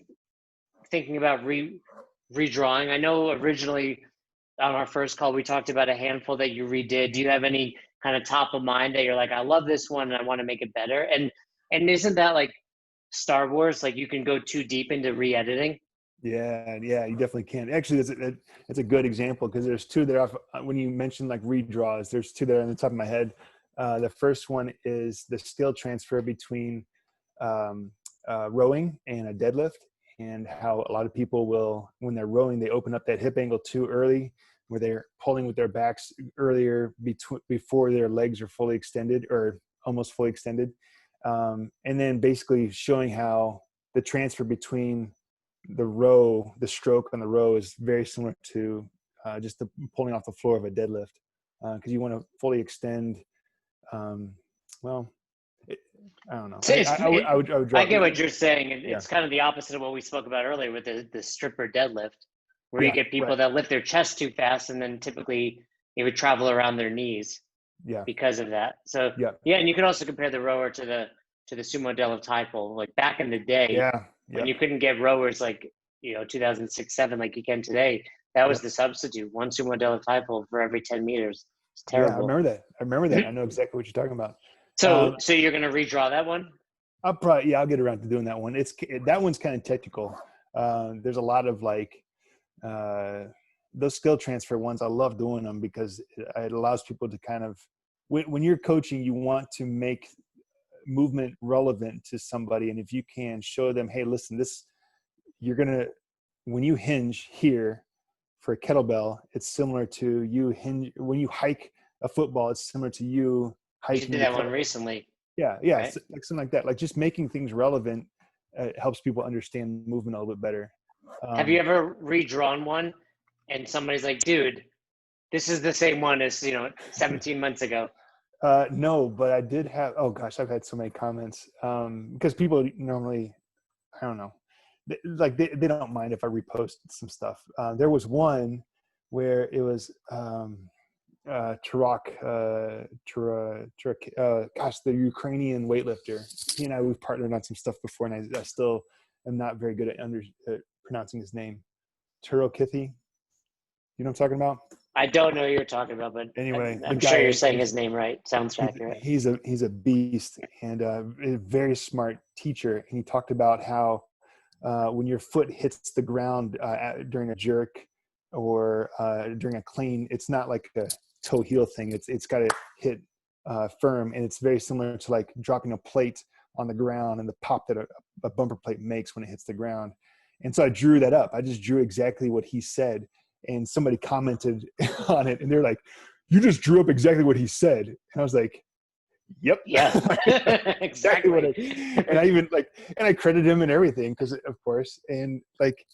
thinking about redrawing? I know originally on our first call we talked about a handful that you redid. Do you have any kind of top of mind that you're like, I love this one and I want to make it better? And isn't that like Star Wars? Like you can go too deep into re-editing. Yeah, yeah, you definitely can. Actually, that's a good example because there's two that when you mentioned like redraws, there's two that are on the top of my head. The first one is the skill transfer between um, rowing and a deadlift, and how a lot of people will, when they're rowing, they open up that hip angle too early, where they're pulling with their backs earlier before their legs are fully extended or almost fully extended, and then basically showing how the transfer between the stroke on the row is very similar to just the pulling off the floor of a deadlift, because you want to fully extend. Um, well, I don't know. So I would I draw. get what you're saying. Yeah, It's kind of the opposite of what we spoke about earlier with the stripper deadlift, where you yeah, get people right. that lift their chest too fast and then typically it would travel around their knees Yeah, because of that. So yeah, yeah, and you could also compare the rower to the sumo deadlift high pull. Like back in the day yeah, when yep, you couldn't get rowers like 2006, 7 like you can today, that was yep. the substitute. One sumo deadlift high pull for every 10 meters. It's Yeah, I terrible. remember that. I remember that. I know exactly what you're talking about. So you're gonna redraw that one? I'll get around to doing that one. That one's kind of technical. There's a lot of like uh, those skill transfer ones. I love doing them because it allows people to kind of, when you're coaching, you want to make movement relevant to somebody, and if you can show them, hey, listen, you're gonna, when you hinge here for a kettlebell, it's similar to you hinge when you hike a football. It's similar to you You just hiking did the that one kettlebell. recently, Yeah, yeah, right? like something like that. Like just making things relevant helps people understand movement a little bit better. Have you Um, ever redrawn one and somebody's like, dude, this is the same one as 17 months ago? no, but I did have. Oh gosh, I've had so many comments because people normally, I don't know, they don't mind if I repost some stuff. There was one where it was gosh, the Ukrainian weightlifter. He and we've partnered on some stuff before, and I still am not very good at pronouncing his name. Turokithi. You know what I'm talking about? I don't know what you're talking about, but Anyway, the I'm sure you're guy, saying his name right. Sounds accurate. he's a beast and a very smart teacher. And he talked about how when your foot hits the ground during a jerk or during a clean, it's not like a toe heel thing. It's got to hit firm, and it's very similar to like dropping a plate on the ground and the pop that a bumper plate makes when it hits the ground. And so I drew that up. I just drew exactly what he said, and somebody commented on it, and they're like, "You just drew up exactly what he said." And I was like, "Yep, Yeah, exactly what." exactly. And I even and I credit him and everything, because of course, and like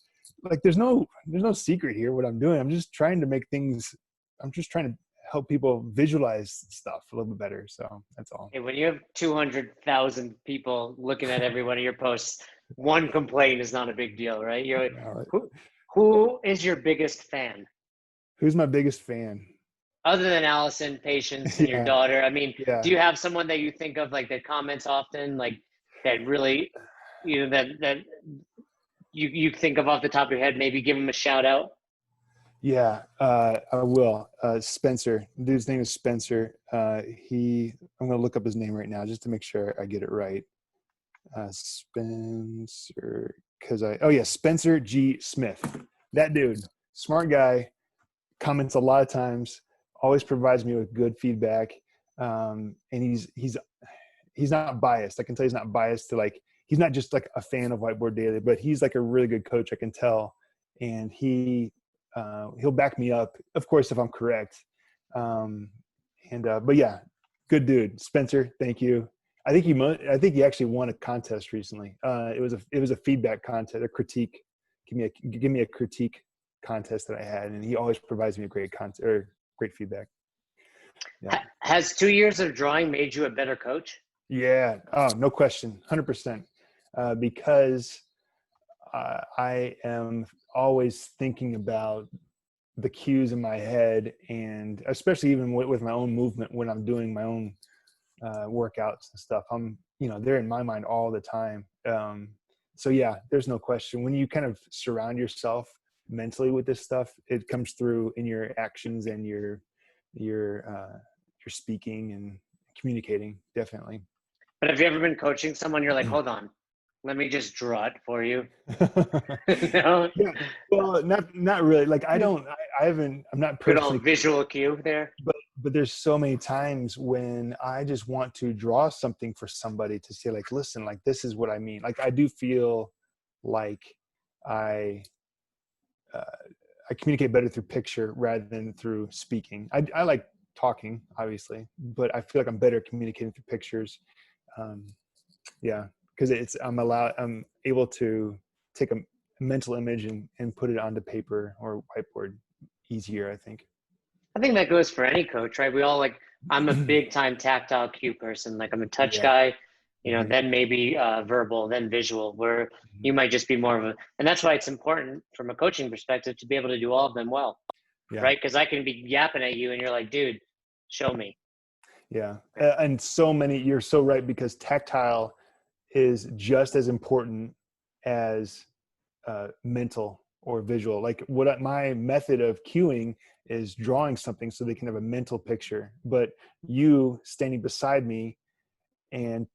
there's no secret here. What I'm doing, I'm just trying to make things. I'm just trying to help people visualize stuff a little bit better. So that's all. Hey, when you have 200,000 people looking at every one of your posts, one complaint is not a big deal, right? Who, who is your biggest fan? Who's my biggest fan? Other than Allison, Patience, and your Yeah, daughter, I mean, yeah. do you have someone that you think of like that comments often, like that really, that you think of off the top of your head? Maybe give them a shout out. Yeah, I will. Spencer, dude's name is Spencer. I'm going to look up his name right now just to make sure I get it right. Spencer, Spencer G. Smith. That dude, smart guy, comments a lot of times, always provides me with good feedback. And he's not biased. I can tell he's not biased to like, he's not just like a fan of Whiteboard Daily, but he's like a really good coach, I can tell. And he'll back me up, of course, if I'm correct. But yeah, good dude, Spencer. Thank you. I think he actually won a contest recently. It was a feedback contest, a critique. Give me a critique contest that I had, and he always provides me a great feedback. Yeah. Has 2 years of drawing made you a better coach? Yeah. Oh, no question. 100%. Because I am always thinking about the cues in my head, and especially even with my own movement when I'm doing my own workouts and stuff. They're in my mind all the time. So yeah, there's no question. When you kind of surround yourself mentally with this stuff, it comes through in your actions and your speaking and communicating, definitely. But have you ever been coaching someone? You're like, hold on, let me just draw it for you. No? Yeah. Well, not really. Like I haven't. I'm not Good personally. old visual cue there. But there's so many times when I just want to draw something for somebody to say, like, listen, like this is what I mean. Like I do feel like I communicate better through picture rather than through speaking. I like talking, obviously, but I feel like I'm better at communicating through pictures. Yeah, because I'm able to take a mental image and put it onto paper or whiteboard easier, I think. I think that goes for any coach, right? I'm a big time tactile cue person. Like I'm a touch Yeah. guy, Mm-hmm. then maybe verbal, then visual, where you might just be more of and that's why it's important from a coaching perspective to be able to do all of them well, Yeah. right? Because I can be yapping at you and you're like, dude, show me. Yeah. And you're so right, because tactile is just as important as mental or visual. Like my method of cueing is drawing something so they can have a mental picture, but you standing beside me and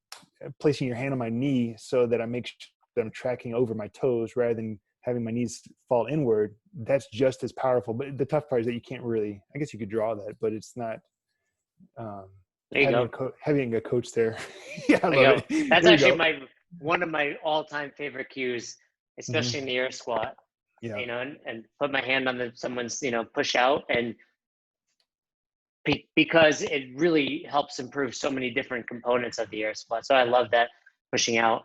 placing your hand on my knee so that I make sure that I'm tracking over my toes rather than having my knees fall inward, that's just as powerful. But the tough part is that you can't really, I guess you could draw that, but it's not There you go. having a coach there. Yeah, I There you love go. it. That's There you actually go. one of my all-time favorite cues, especially in the air squat. Yeah. And put my hand on someone's, push out, and because it really helps improve so many different components of the air squat. So I love that pushing out.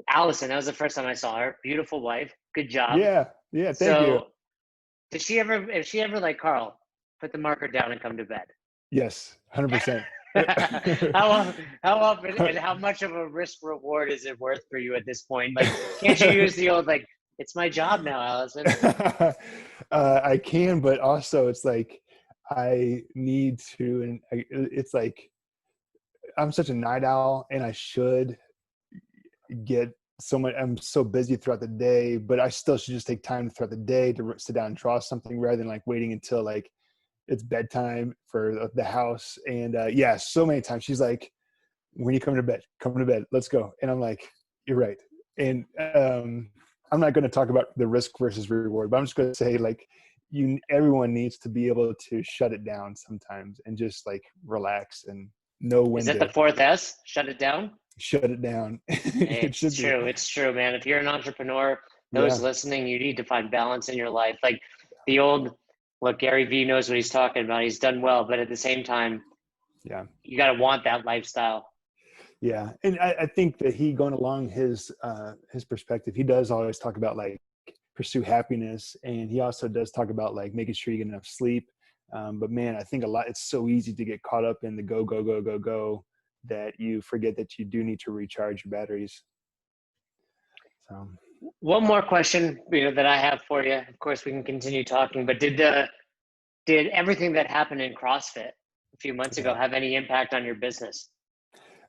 Allison, that was the first time I saw her. Beautiful wife. Good job. Yeah. Yeah. Thank you. So if she ever like, Karl, put the marker down and come to bed? Yes. 100%. how often and how much of a risk reward is it worth for you at this point? Like, can't you use the old, like, it's my job now, Allison? I can, but also it's like I need to, and it's like I'm such a night owl, and I should get so much. I'm so busy throughout the day, but I still should just take time throughout the day to sit down and draw something rather than like waiting until like it's bedtime for the house. And yeah, so many times she's like, when you come to bed, let's go. And I'm like, you're right. And I'm not going to talk about the risk versus reward, but I'm just going to say like everyone needs to be able to shut it down sometimes and just like relax and know Is when that the to fourth S? Shut it down? shut it down. It It's should be. true. It's true, man. If you're an entrepreneur, those Yeah. listening, you need to find balance in your life. Like the old, look, Gary Vee knows what he's talking about. He's done well, but at the same time, Yeah. you got to want that lifestyle. Yeah. And I think that he going along his perspective, he does always talk about like pursue happiness. And he also does talk about like making sure you get enough sleep. But man, I think it's so easy to get caught up in the go, go, go, go, go, that you forget that you do need to recharge your batteries. So One more question, that I have for you. Of course, we can continue talking, but did everything that happened in CrossFit a few months ago yeah. have any impact on your business,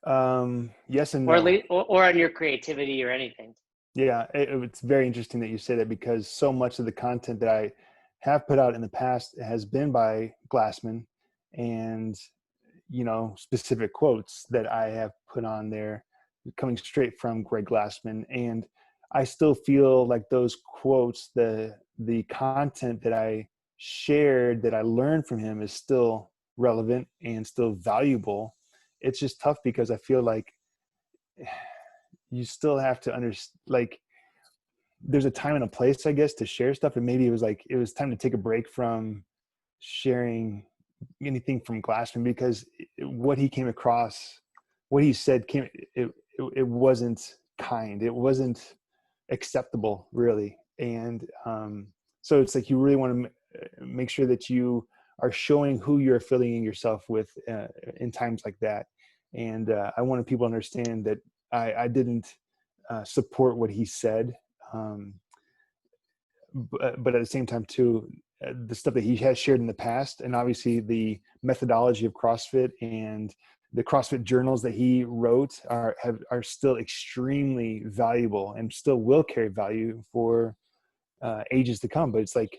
Yes and or at no. least, or on your creativity or anything? Yeah, it's very interesting that you say that, because so much of the content that I have put out in the past has been by Glassman, and specific quotes that I have put on there coming straight from Greg Glassman. And I still feel like those quotes, the content that I shared, that I learned from him, is still relevant and still valuable. It's just tough because I feel like you still have to understand, like, there's a time and a place, I guess, to share stuff. And maybe it was time to take a break from sharing anything from Glassman, because what he came across, what he said it wasn't kind. It wasn't acceptable, really. And so it's like, you really want to make sure that you are showing who you're affiliating yourself with in times like that. And I wanted people to understand that I didn't support what he said. But at the same time too, the stuff that he has shared in the past, and obviously the methodology of CrossFit and the CrossFit journals that he wrote are still extremely valuable and still will carry value for ages to come. But it's like,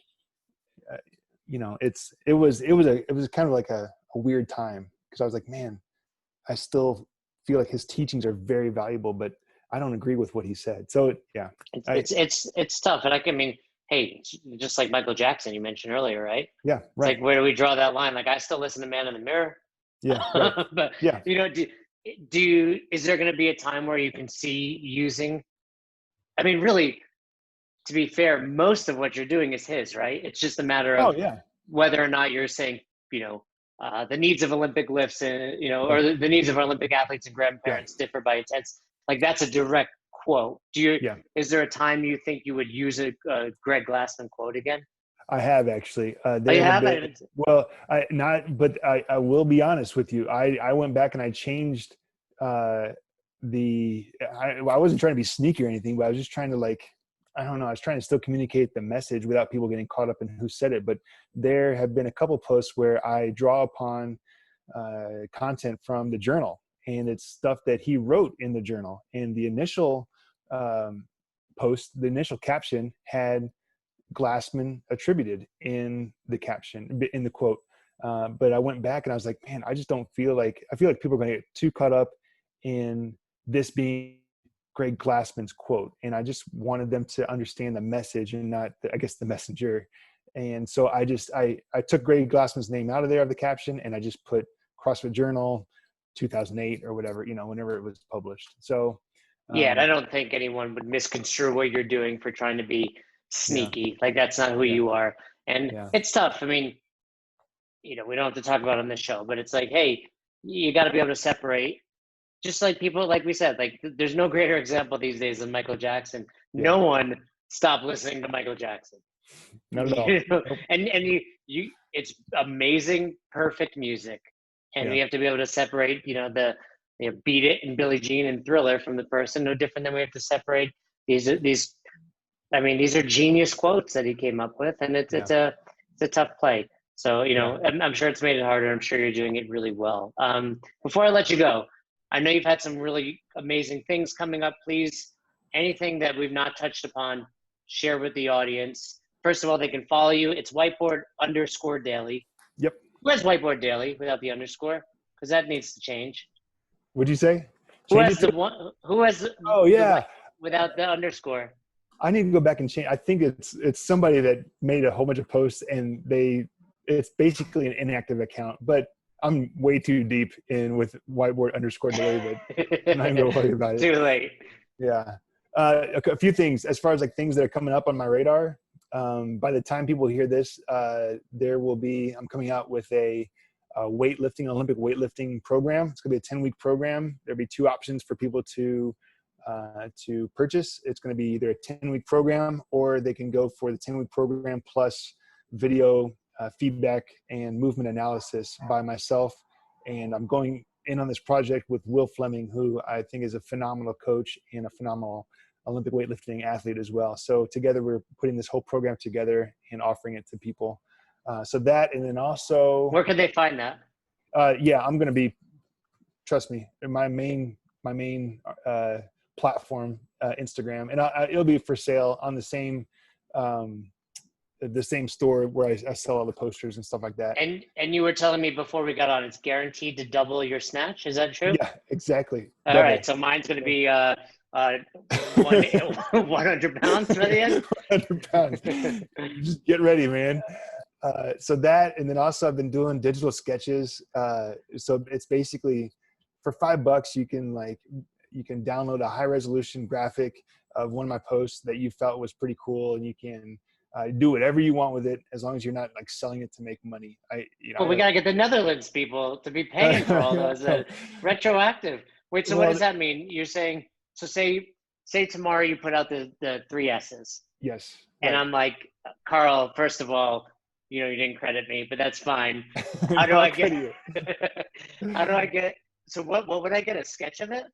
it was kind of like a weird time, because I was like, man, I still feel like his teachings are very valuable, but I don't agree with what he said. So yeah, It's tough, and hey, just like Michael Jackson you mentioned earlier, right? yeah, It's right. like, where do we draw that line? Like, I still listen to Man in the Mirror. Yeah, right. But Yeah. is there going to be a time where you can see using? Really, to be fair, most of what you're doing is his, right? It's just a matter Oh of yeah. whether or not you're saying, the needs of Olympic lifts, and Right. or the needs of Olympic athletes and Yeah. grandparents differ by intense. Like, that's a direct quote. Yeah. Is there a time you think you would use a Greg Glassman quote again? I have actually. Oh, you There have have been, it. well, I will be honest with you. I went back and I changed I wasn't trying to be sneaky or anything, but I was just trying to, like, I don't know, I was trying to still communicate the message without people getting caught up in who said it. But there have been a couple posts where I draw upon content from the journal, and it's stuff that he wrote in the journal. And the initial post, the initial caption had Glassman attributed in the caption, in the quote. But I went back and I was like, man, I feel like people are going to get too caught up in this being Greg Glassman's quote. And I just wanted them to understand the message and not, the messenger. And so I took Greg Glassman's name out of there of the caption, and I just put CrossFit Journal 2008 or whatever, whenever it was published. So Yeah, and I don't think anyone would misconstrue what you're doing for trying to be yeah, sneaky. Like, that's not who yeah, you are. And yeah, it's tough. We don't have to talk about it on this show, but it's like, hey, you got to be able to separate. Just like people, like we said, like, there's no greater example these days than Michael Jackson. yeah, No one stopped listening to Michael Jackson. not at all. Nope. And it's amazing, perfect music, and Yeah, we have to be able to separate, Beat It and Billie Jean and Thriller from the person. No different than we have to separate these. These are genius quotes that he came up with, and it's yeah, a tough play. So, yeah. I'm sure it's made it harder. I'm sure you're doing it really well. Before I let you go, I know you've had some really amazing things coming up. Please, anything that we've not touched upon, share with the audience. First of all, they can follow you. It's Whiteboard_Daily. Yep. Where's Whiteboard Daily without the underscore? Because that needs to change. What'd you say? Who Change has it the to? one? Who has Oh the yeah. without the underscore? I need to go back and change. I think it's somebody that made a whole bunch of posts and it's basically an inactive account, but I'm way too deep in with whiteboard_daily that I'm not even gonna worry about it. Too late. Yeah. A few things as far as like things that are coming up on my radar. By the time people hear this, I'm coming out with a Olympic weightlifting program. It's gonna be a 10-week program. There'll be 2 options for people to purchase. It's going to be either a 10-week program, or they can go for the 10-week program plus video feedback and movement analysis by myself. And I'm going in on this project with Will Fleming, who I think is a phenomenal coach and a phenomenal Olympic weightlifting athlete as well. So together we're putting this whole program together and offering it to people. So that, and then also, where can they find that? Yeah, I'm going to be, trust me, my main platform, Instagram, and it'll be for sale on the same store where I sell all the posters and stuff like that. And you were telling me before we got on, it's guaranteed to double your snatch. Is that true? Yeah, exactly. All right, so mine's going to be 100 pounds by the end. 100 pounds. Just get ready, man. So that, and then also I've been doing digital sketches. So it's basically for $5 you can download a high resolution graphic of one of my posts that you felt was pretty cool, and you can do whatever you want with it as long as you're not like selling it to make money. Well, we got to get the Netherlands people to be paying for all those retroactive. Wait, so what does that mean? You're saying, so say tomorrow you put out the 3 S's. Yes. And right. I'm like, Karl, first of all, you didn't credit me, but that's fine. How do I get so what would I get, a sketch of it?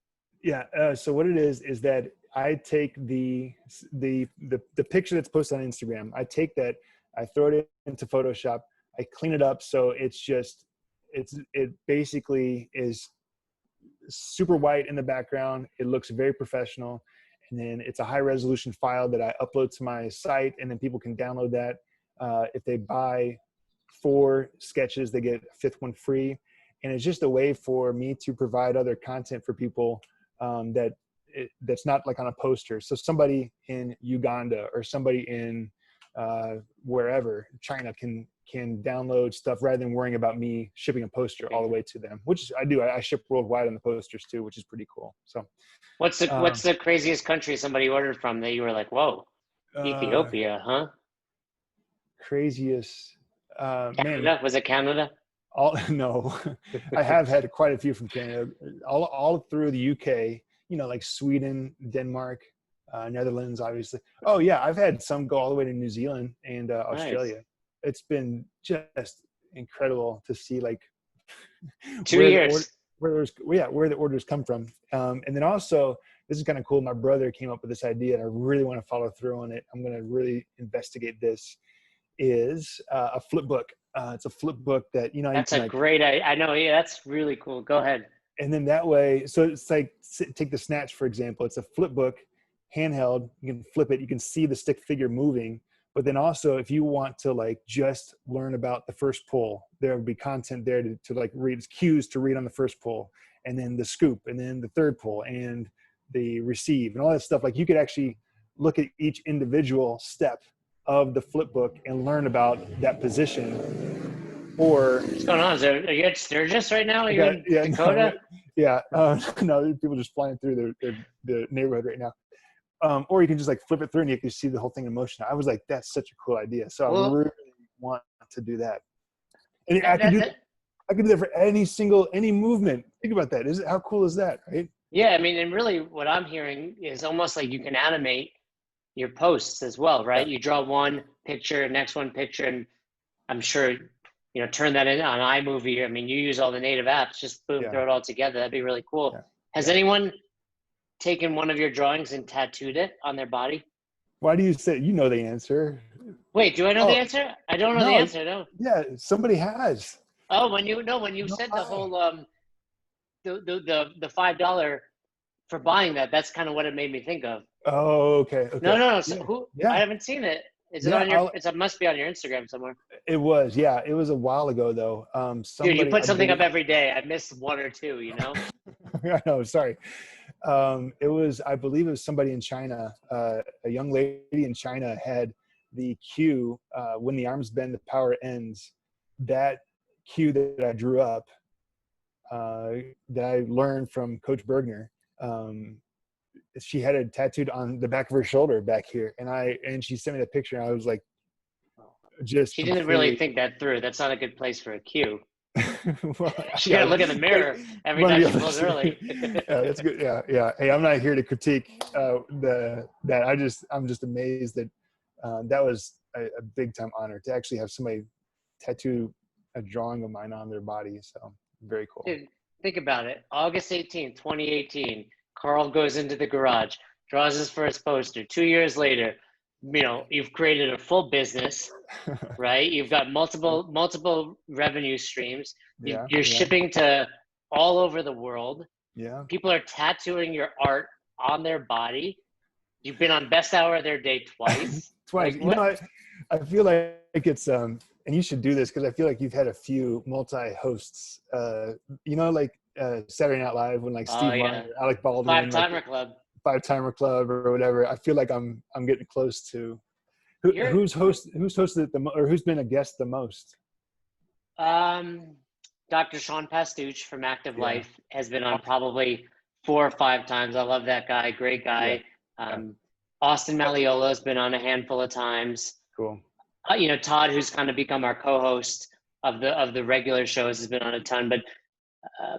Yeah. So what it is that I take the picture that's posted on Instagram. I take that, I throw it into Photoshop, I clean it up so it basically is super white in the background. It looks very professional, and then it's a high resolution file that I upload to my site, and then people can download that. If they buy 4 sketches, they get a 5th one free, and it's just a way for me to provide other content for people that's not like on a poster. So somebody in Uganda or somebody in wherever, China, can download stuff rather than worrying about me shipping a poster all the way to them, which I do. I ship worldwide on the posters too, which is pretty cool. So what's the craziest country somebody ordered from that you were like, whoa, Ethiopia, huh? Craziest, Canada? man. Was it Canada? No, I have had quite a few from Canada, all through the UK, like Sweden, Denmark, Netherlands, obviously. Oh yeah, I've had some go all the way to New Zealand and Australia. Nice. It's been just incredible to see like 2 years where the orders come from. And then also, this is kind of cool. My brother came up with this idea, and I really want to follow through on it. I'm going to really investigate this. Is a flip book. It's a flip book that That's a great. I know. Yeah, that's really cool. Go ahead. And then that way, so it's like, take the snatch for example. It's a flip book, handheld. You can flip it. You can see the stick figure moving. But then also, if you want to like just learn about the first pull, there will be content there to like read, cues to read on the first pull, and then the scoop, and then the third pull, and the receive, and all that stuff. Like you could actually look at each individual step of the flip book and learn about that position. Or what's going on? Are you at Sturgis right now? Are you in Dakota? No, people just flying through the neighborhood right now. Or you can just like flip it through and you can see the whole thing in motion. I was like, that's such a cool idea. So I really want to do that. And I could do that for any movement. Think about that. How cool is that, right? Yeah, I mean, and really what I'm hearing is almost like you can animate your posts as well, right? Yeah. You draw one picture, next one picture, and I'm sure, turn that in on iMovie. I mean, you use all the native apps, just boom, throw it all together. That'd be really cool. Yeah. Has anyone taken one of your drawings and tattooed it on their body? Why do you say, the answer? Wait, do I know the answer? I don't know the answer, no. Yeah, somebody has. Oh, when you said the whole, the $5 for buying that's kind of what it made me think of. Oh, okay. No. So I haven't seen it. Is it on your? It must be on your Instagram somewhere. It was, yeah. It was a while ago though. Dude, you put something up every day. I missed one or two. I know. Sorry. It was, I believe it was somebody in China, a young lady in China had the cue, when the arms bend, the power ends. That cue that I drew up, that I learned from Coach Bergner, she had it tattooed on the back of her shoulder back here. And she sent me the picture, and I was like, just She didn't really completely. think that through. That's not a good place for a cue. Well, She got yeah, to look in the mirror every one of time the she pulls others. early. Yeah, that's good. Yeah, yeah. Hey, I'm not here to critique that. I'm just amazed that that was a big time honor to actually have somebody tattoo a drawing of mine on their body. So very cool. Dude, think about it. August 18th, 2018, Karl goes into the garage, draws his first poster. 2 years later, you've created a full business, right? You've got multiple revenue streams. Yeah, You're yeah, shipping to all over the world. yeah. People are tattooing your art on their body. You've been on best hour of their day twice. Twice. Like You what? know, I feel like it's and you should do this because I feel like you've had a few multi-hosts. Like Saturday Night Live when like Oh Steve Martin, yeah, or Alec Baldwin, like five-timer club. Five Timer Club or whatever. I feel like I'm getting close to You're who's hosted or who's been a guest the most. Dr. Sean Pastuch from Active Yeah, Life has been on probably 4 or 5 times. I love that guy. Great yeah, guy. yeah. Austin Malleolo has been on a handful of times. Cool. Todd, who's kind of become our co-host of the regular shows, has been on a ton. But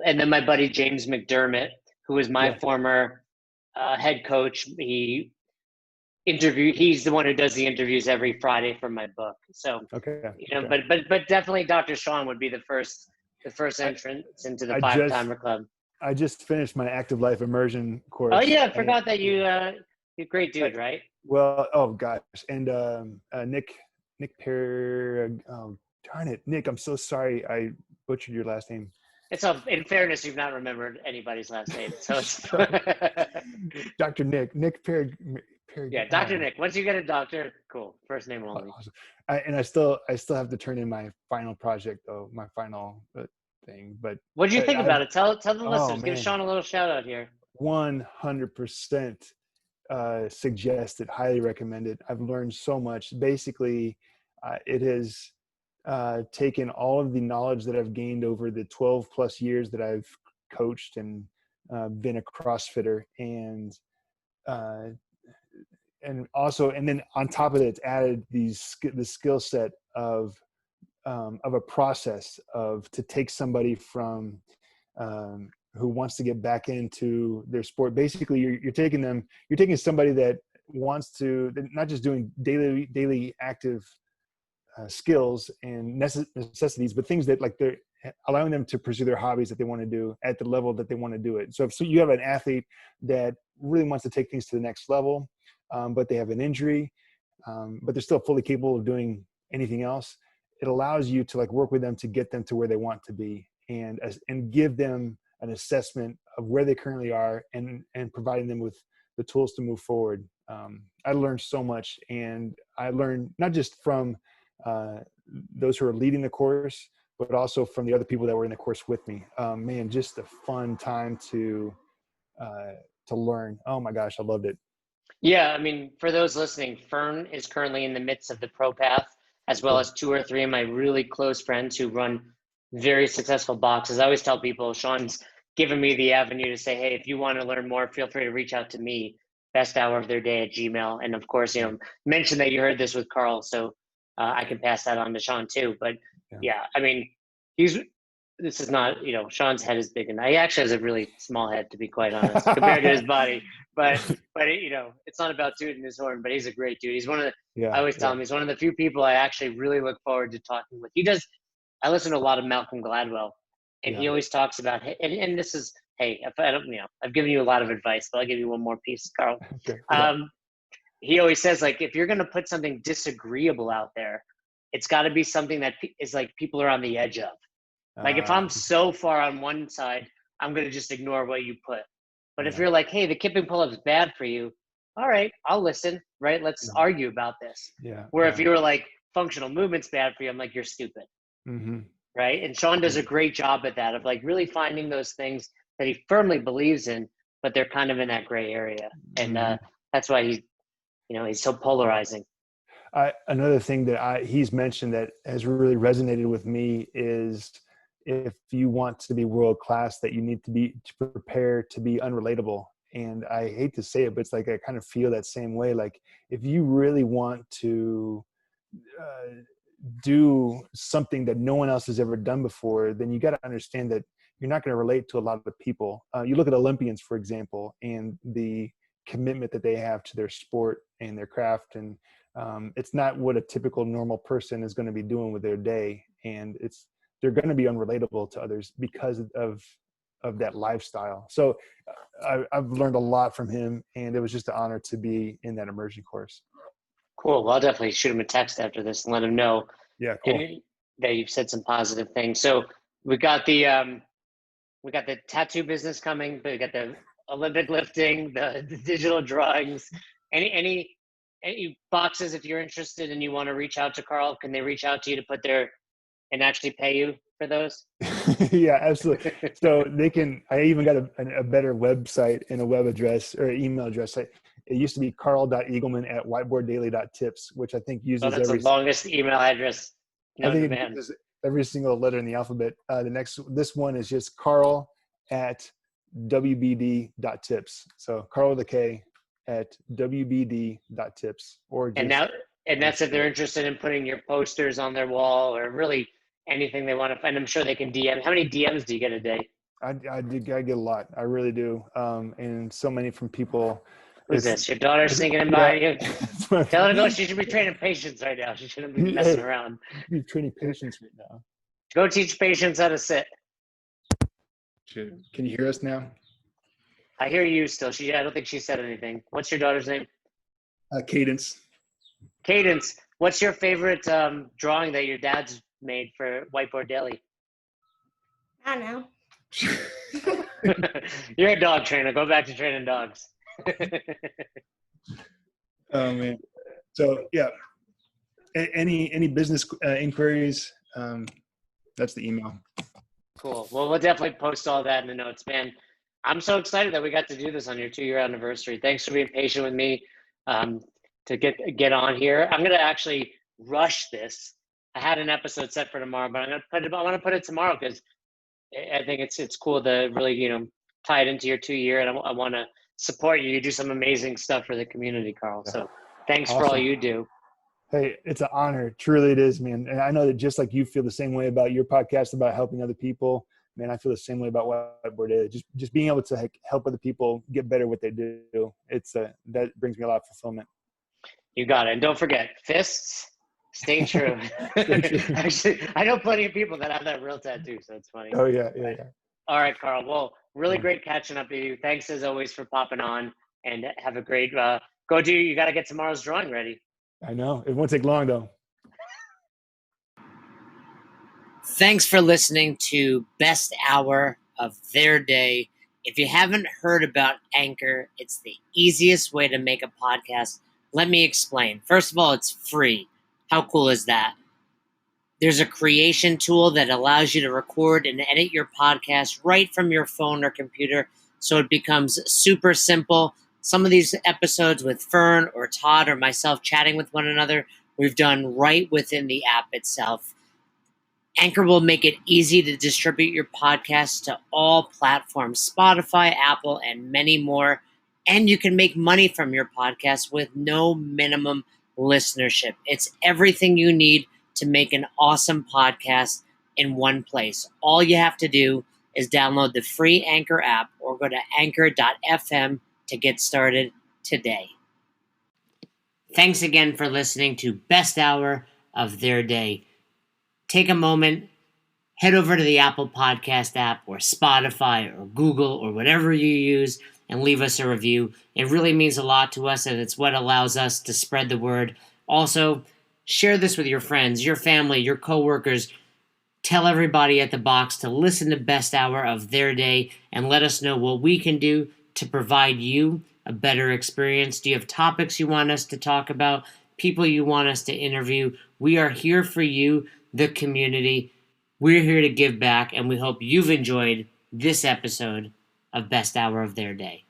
and then my buddy James McDermott, who was my Yeah. former head coach. He's the one who does the interviews every Friday for my book. So Okay. Okay. but definitely Dr. Sean would be the first I, entrance into the I just five-timer club. I just finished my Active Life immersion Oh course. yeah, I forgot that you're a great dude, right? Well, oh gosh, and Nick Perry. Oh darn it, Nick! I'm so sorry I butchered your last name. It's in fairness, you've not remembered anybody's last name, so it's Dr. Nick Perry. yeah, Dr. Nick. Once you get a doctor, cool. First name only. Awesome. I still have to turn in my final project though, my final thing. But What did you think about it? Tell the oh, listeners. Give man. Sean a little shout out here. 100% suggested, highly recommended. I've learned so much. Basically, it has taken all of the knowledge that I've gained over the 12 plus years that I've coached and been a CrossFitter, and then on top of it, it's added the skill set of a process to take somebody from who wants to get back into their sport. Basically, you're taking somebody that wants to, not just doing daily active skills and necessities, but things that like they're allowing them to pursue their hobbies that they want to do at the level that they want to do it. So if you have an athlete that really wants to take things to the next level, but they have an injury, but they're still fully capable of doing anything else, it allows you to like work with them to get them to where they want to be, and give them an assessment of where they currently are, and providing them with the tools to move forward. I learned so much, and I learned not just from those who are leading the course, but also from the other people that were in the course with me. Man, just a fun time to learn. Oh my gosh, I loved it. Yeah, I mean, for those listening, Fern is currently in the midst of the pro path, as well Cool. as 2 or 3 of my really close friends who run very successful boxes. I always tell people, Sean's given me the avenue to say, hey, if you want to learn more, feel free to reach out to me, best hour of their day at Gmail. And of course, mention that you heard this with Karl, so I can pass that on to Sean too. But yeah, I mean, this is not, Sean's head is big, and he actually has a really small head, to be quite honest, compared to his body. But it's not about tooting his horn, but he's a great dude. He's one of the, I always tell him, he's one of the few people I actually really look forward to talking with. I listen to a lot of Malcolm Gladwell, and he always talks about, and this is, hey, if I don't, I've given you a lot of advice, but I'll give you one more piece, Karl. Okay. He always says, like, if you're going to put something disagreeable out there, it's got to be something that is like people are on the edge of. Like if I'm so far on one side, I'm going to just ignore what you put. But if you're like, hey, the kipping pull-up is bad for you, all right, I'll listen, right? Let's argue about this. Where if you were like, functional movement's bad for you, I'm like, you're stupid. Right? And Sean does a great job at that, of like really finding those things that he firmly believes in, but they're kind of in that gray area. And Mhm. that's why he's so polarizing. Another thing that he's mentioned that has really resonated with me is if you want to be world class, that you need to prepare to be unrelatable. And I hate to say it, but it's like I kind of feel that same way. Like if you really want to do something that no one else has ever done before, then you got to understand that you're not going to relate to a lot of the people. You look at Olympians, for example, and the commitment that they have to their sport and their craft, and it's not what a typical normal person is going to be doing with their day, and they're going to be unrelatable to others because of that lifestyle. So I've learned a lot from him, and it was just an honor to be in that immersion course. Cool. Well, I'll definitely shoot him a text after this and let him know Yeah, cool. that you've said some positive things. So we got the tattoo business coming, but we got the Olympic lifting, the digital drawings. Any boxes if you're interested and you want to reach out to Karl? Can they reach out to you to put and actually pay you for those? Yeah, absolutely. So they can. I even got a better website and a web address or email address. It used to be karl.eagleman@whiteboarddaily.tips, which I think uses That's the longest email address I known to think it man. uses every single letter in the alphabet. This one is just karl@wbd.tips. So Karl with a K at wbd.tips, or just And that's if they're interested in putting your posters on their wall or really anything they want to find. I'm sure they can DM. How many DMs do you get a day? I get a lot. I really do. And so many from people. Who's this? Your daughter sneaking in behind you? Tell her to go. She should be training patience right now. She shouldn't be messing around. You're training patience right now. Go teach patience how to sit. Can you hear us now? I hear you still. I don't think she said anything. What's your daughter's name? Cadence. Cadence. What's your favorite drawing that your dad's made for Whiteboard Daily? I don't know. You're a dog trainer. Go back to training dogs. Oh man. So yeah. Any business inquiries? That's the email. Cool. Well, we'll definitely post all that in the notes, man. I'm so excited that we got to do this on your 2-year anniversary. Thanks for being patient with me to get on here. I'm gonna actually rush this. I had an episode set for tomorrow, but I want to put it tomorrow because I think it's cool to really tie it into your 2-year, and I want to support you. You do some amazing stuff for the community, Karl. So thanks for all you do. Hey, it's an honor. Truly it is, man. And I know that just like you feel the same way about your podcast, about helping other people, man, I feel the same way about Whiteboard Daily. Just being able to help other people get better at what they do. That brings me a lot of fulfillment. You got it. And don't forget, fists, stay true. Stay true. Actually, I know plenty of people that have that real tattoo, so it's funny. Oh, yeah. All right, Karl. Well, really great catching up with you. Thanks as always for popping on, and have a great you got to get tomorrow's drawing ready. I know. It won't take long, though. Thanks for listening to Best Hour of Their Day. If you haven't heard about Anchor, it's the easiest way to make a podcast. Let me explain. First of all, it's free. How cool is that? There's a creation tool that allows you to record and edit your podcast right from your phone or computer, so it becomes super simple. Some of these episodes with Fern or Todd or myself chatting with one another, we've done right within the app itself. Anchor will make it easy to distribute your podcast to all platforms, Spotify, Apple, and many more. And you can make money from your podcast with no minimum listenership. It's everything you need to make an awesome podcast in one place. All you have to do is download the free Anchor app or go to anchor.fm to get started today. Thanks again for listening to Best Hour of Their Day. Take a moment, head over to the Apple Podcast app or Spotify or Google or whatever you use and leave us a review. It really means a lot to us, and it's what allows us to spread the word. Also, share this with your friends, your family, your coworkers. Tell everybody at the box to listen to Best Hour of Their Day and let us know what we can do to provide you a better experience. Do you have topics you want us to talk about? People you want us to interview? We are here for you, the community. We're here to give back, and we hope you've enjoyed this episode of Best Hour of Their Day.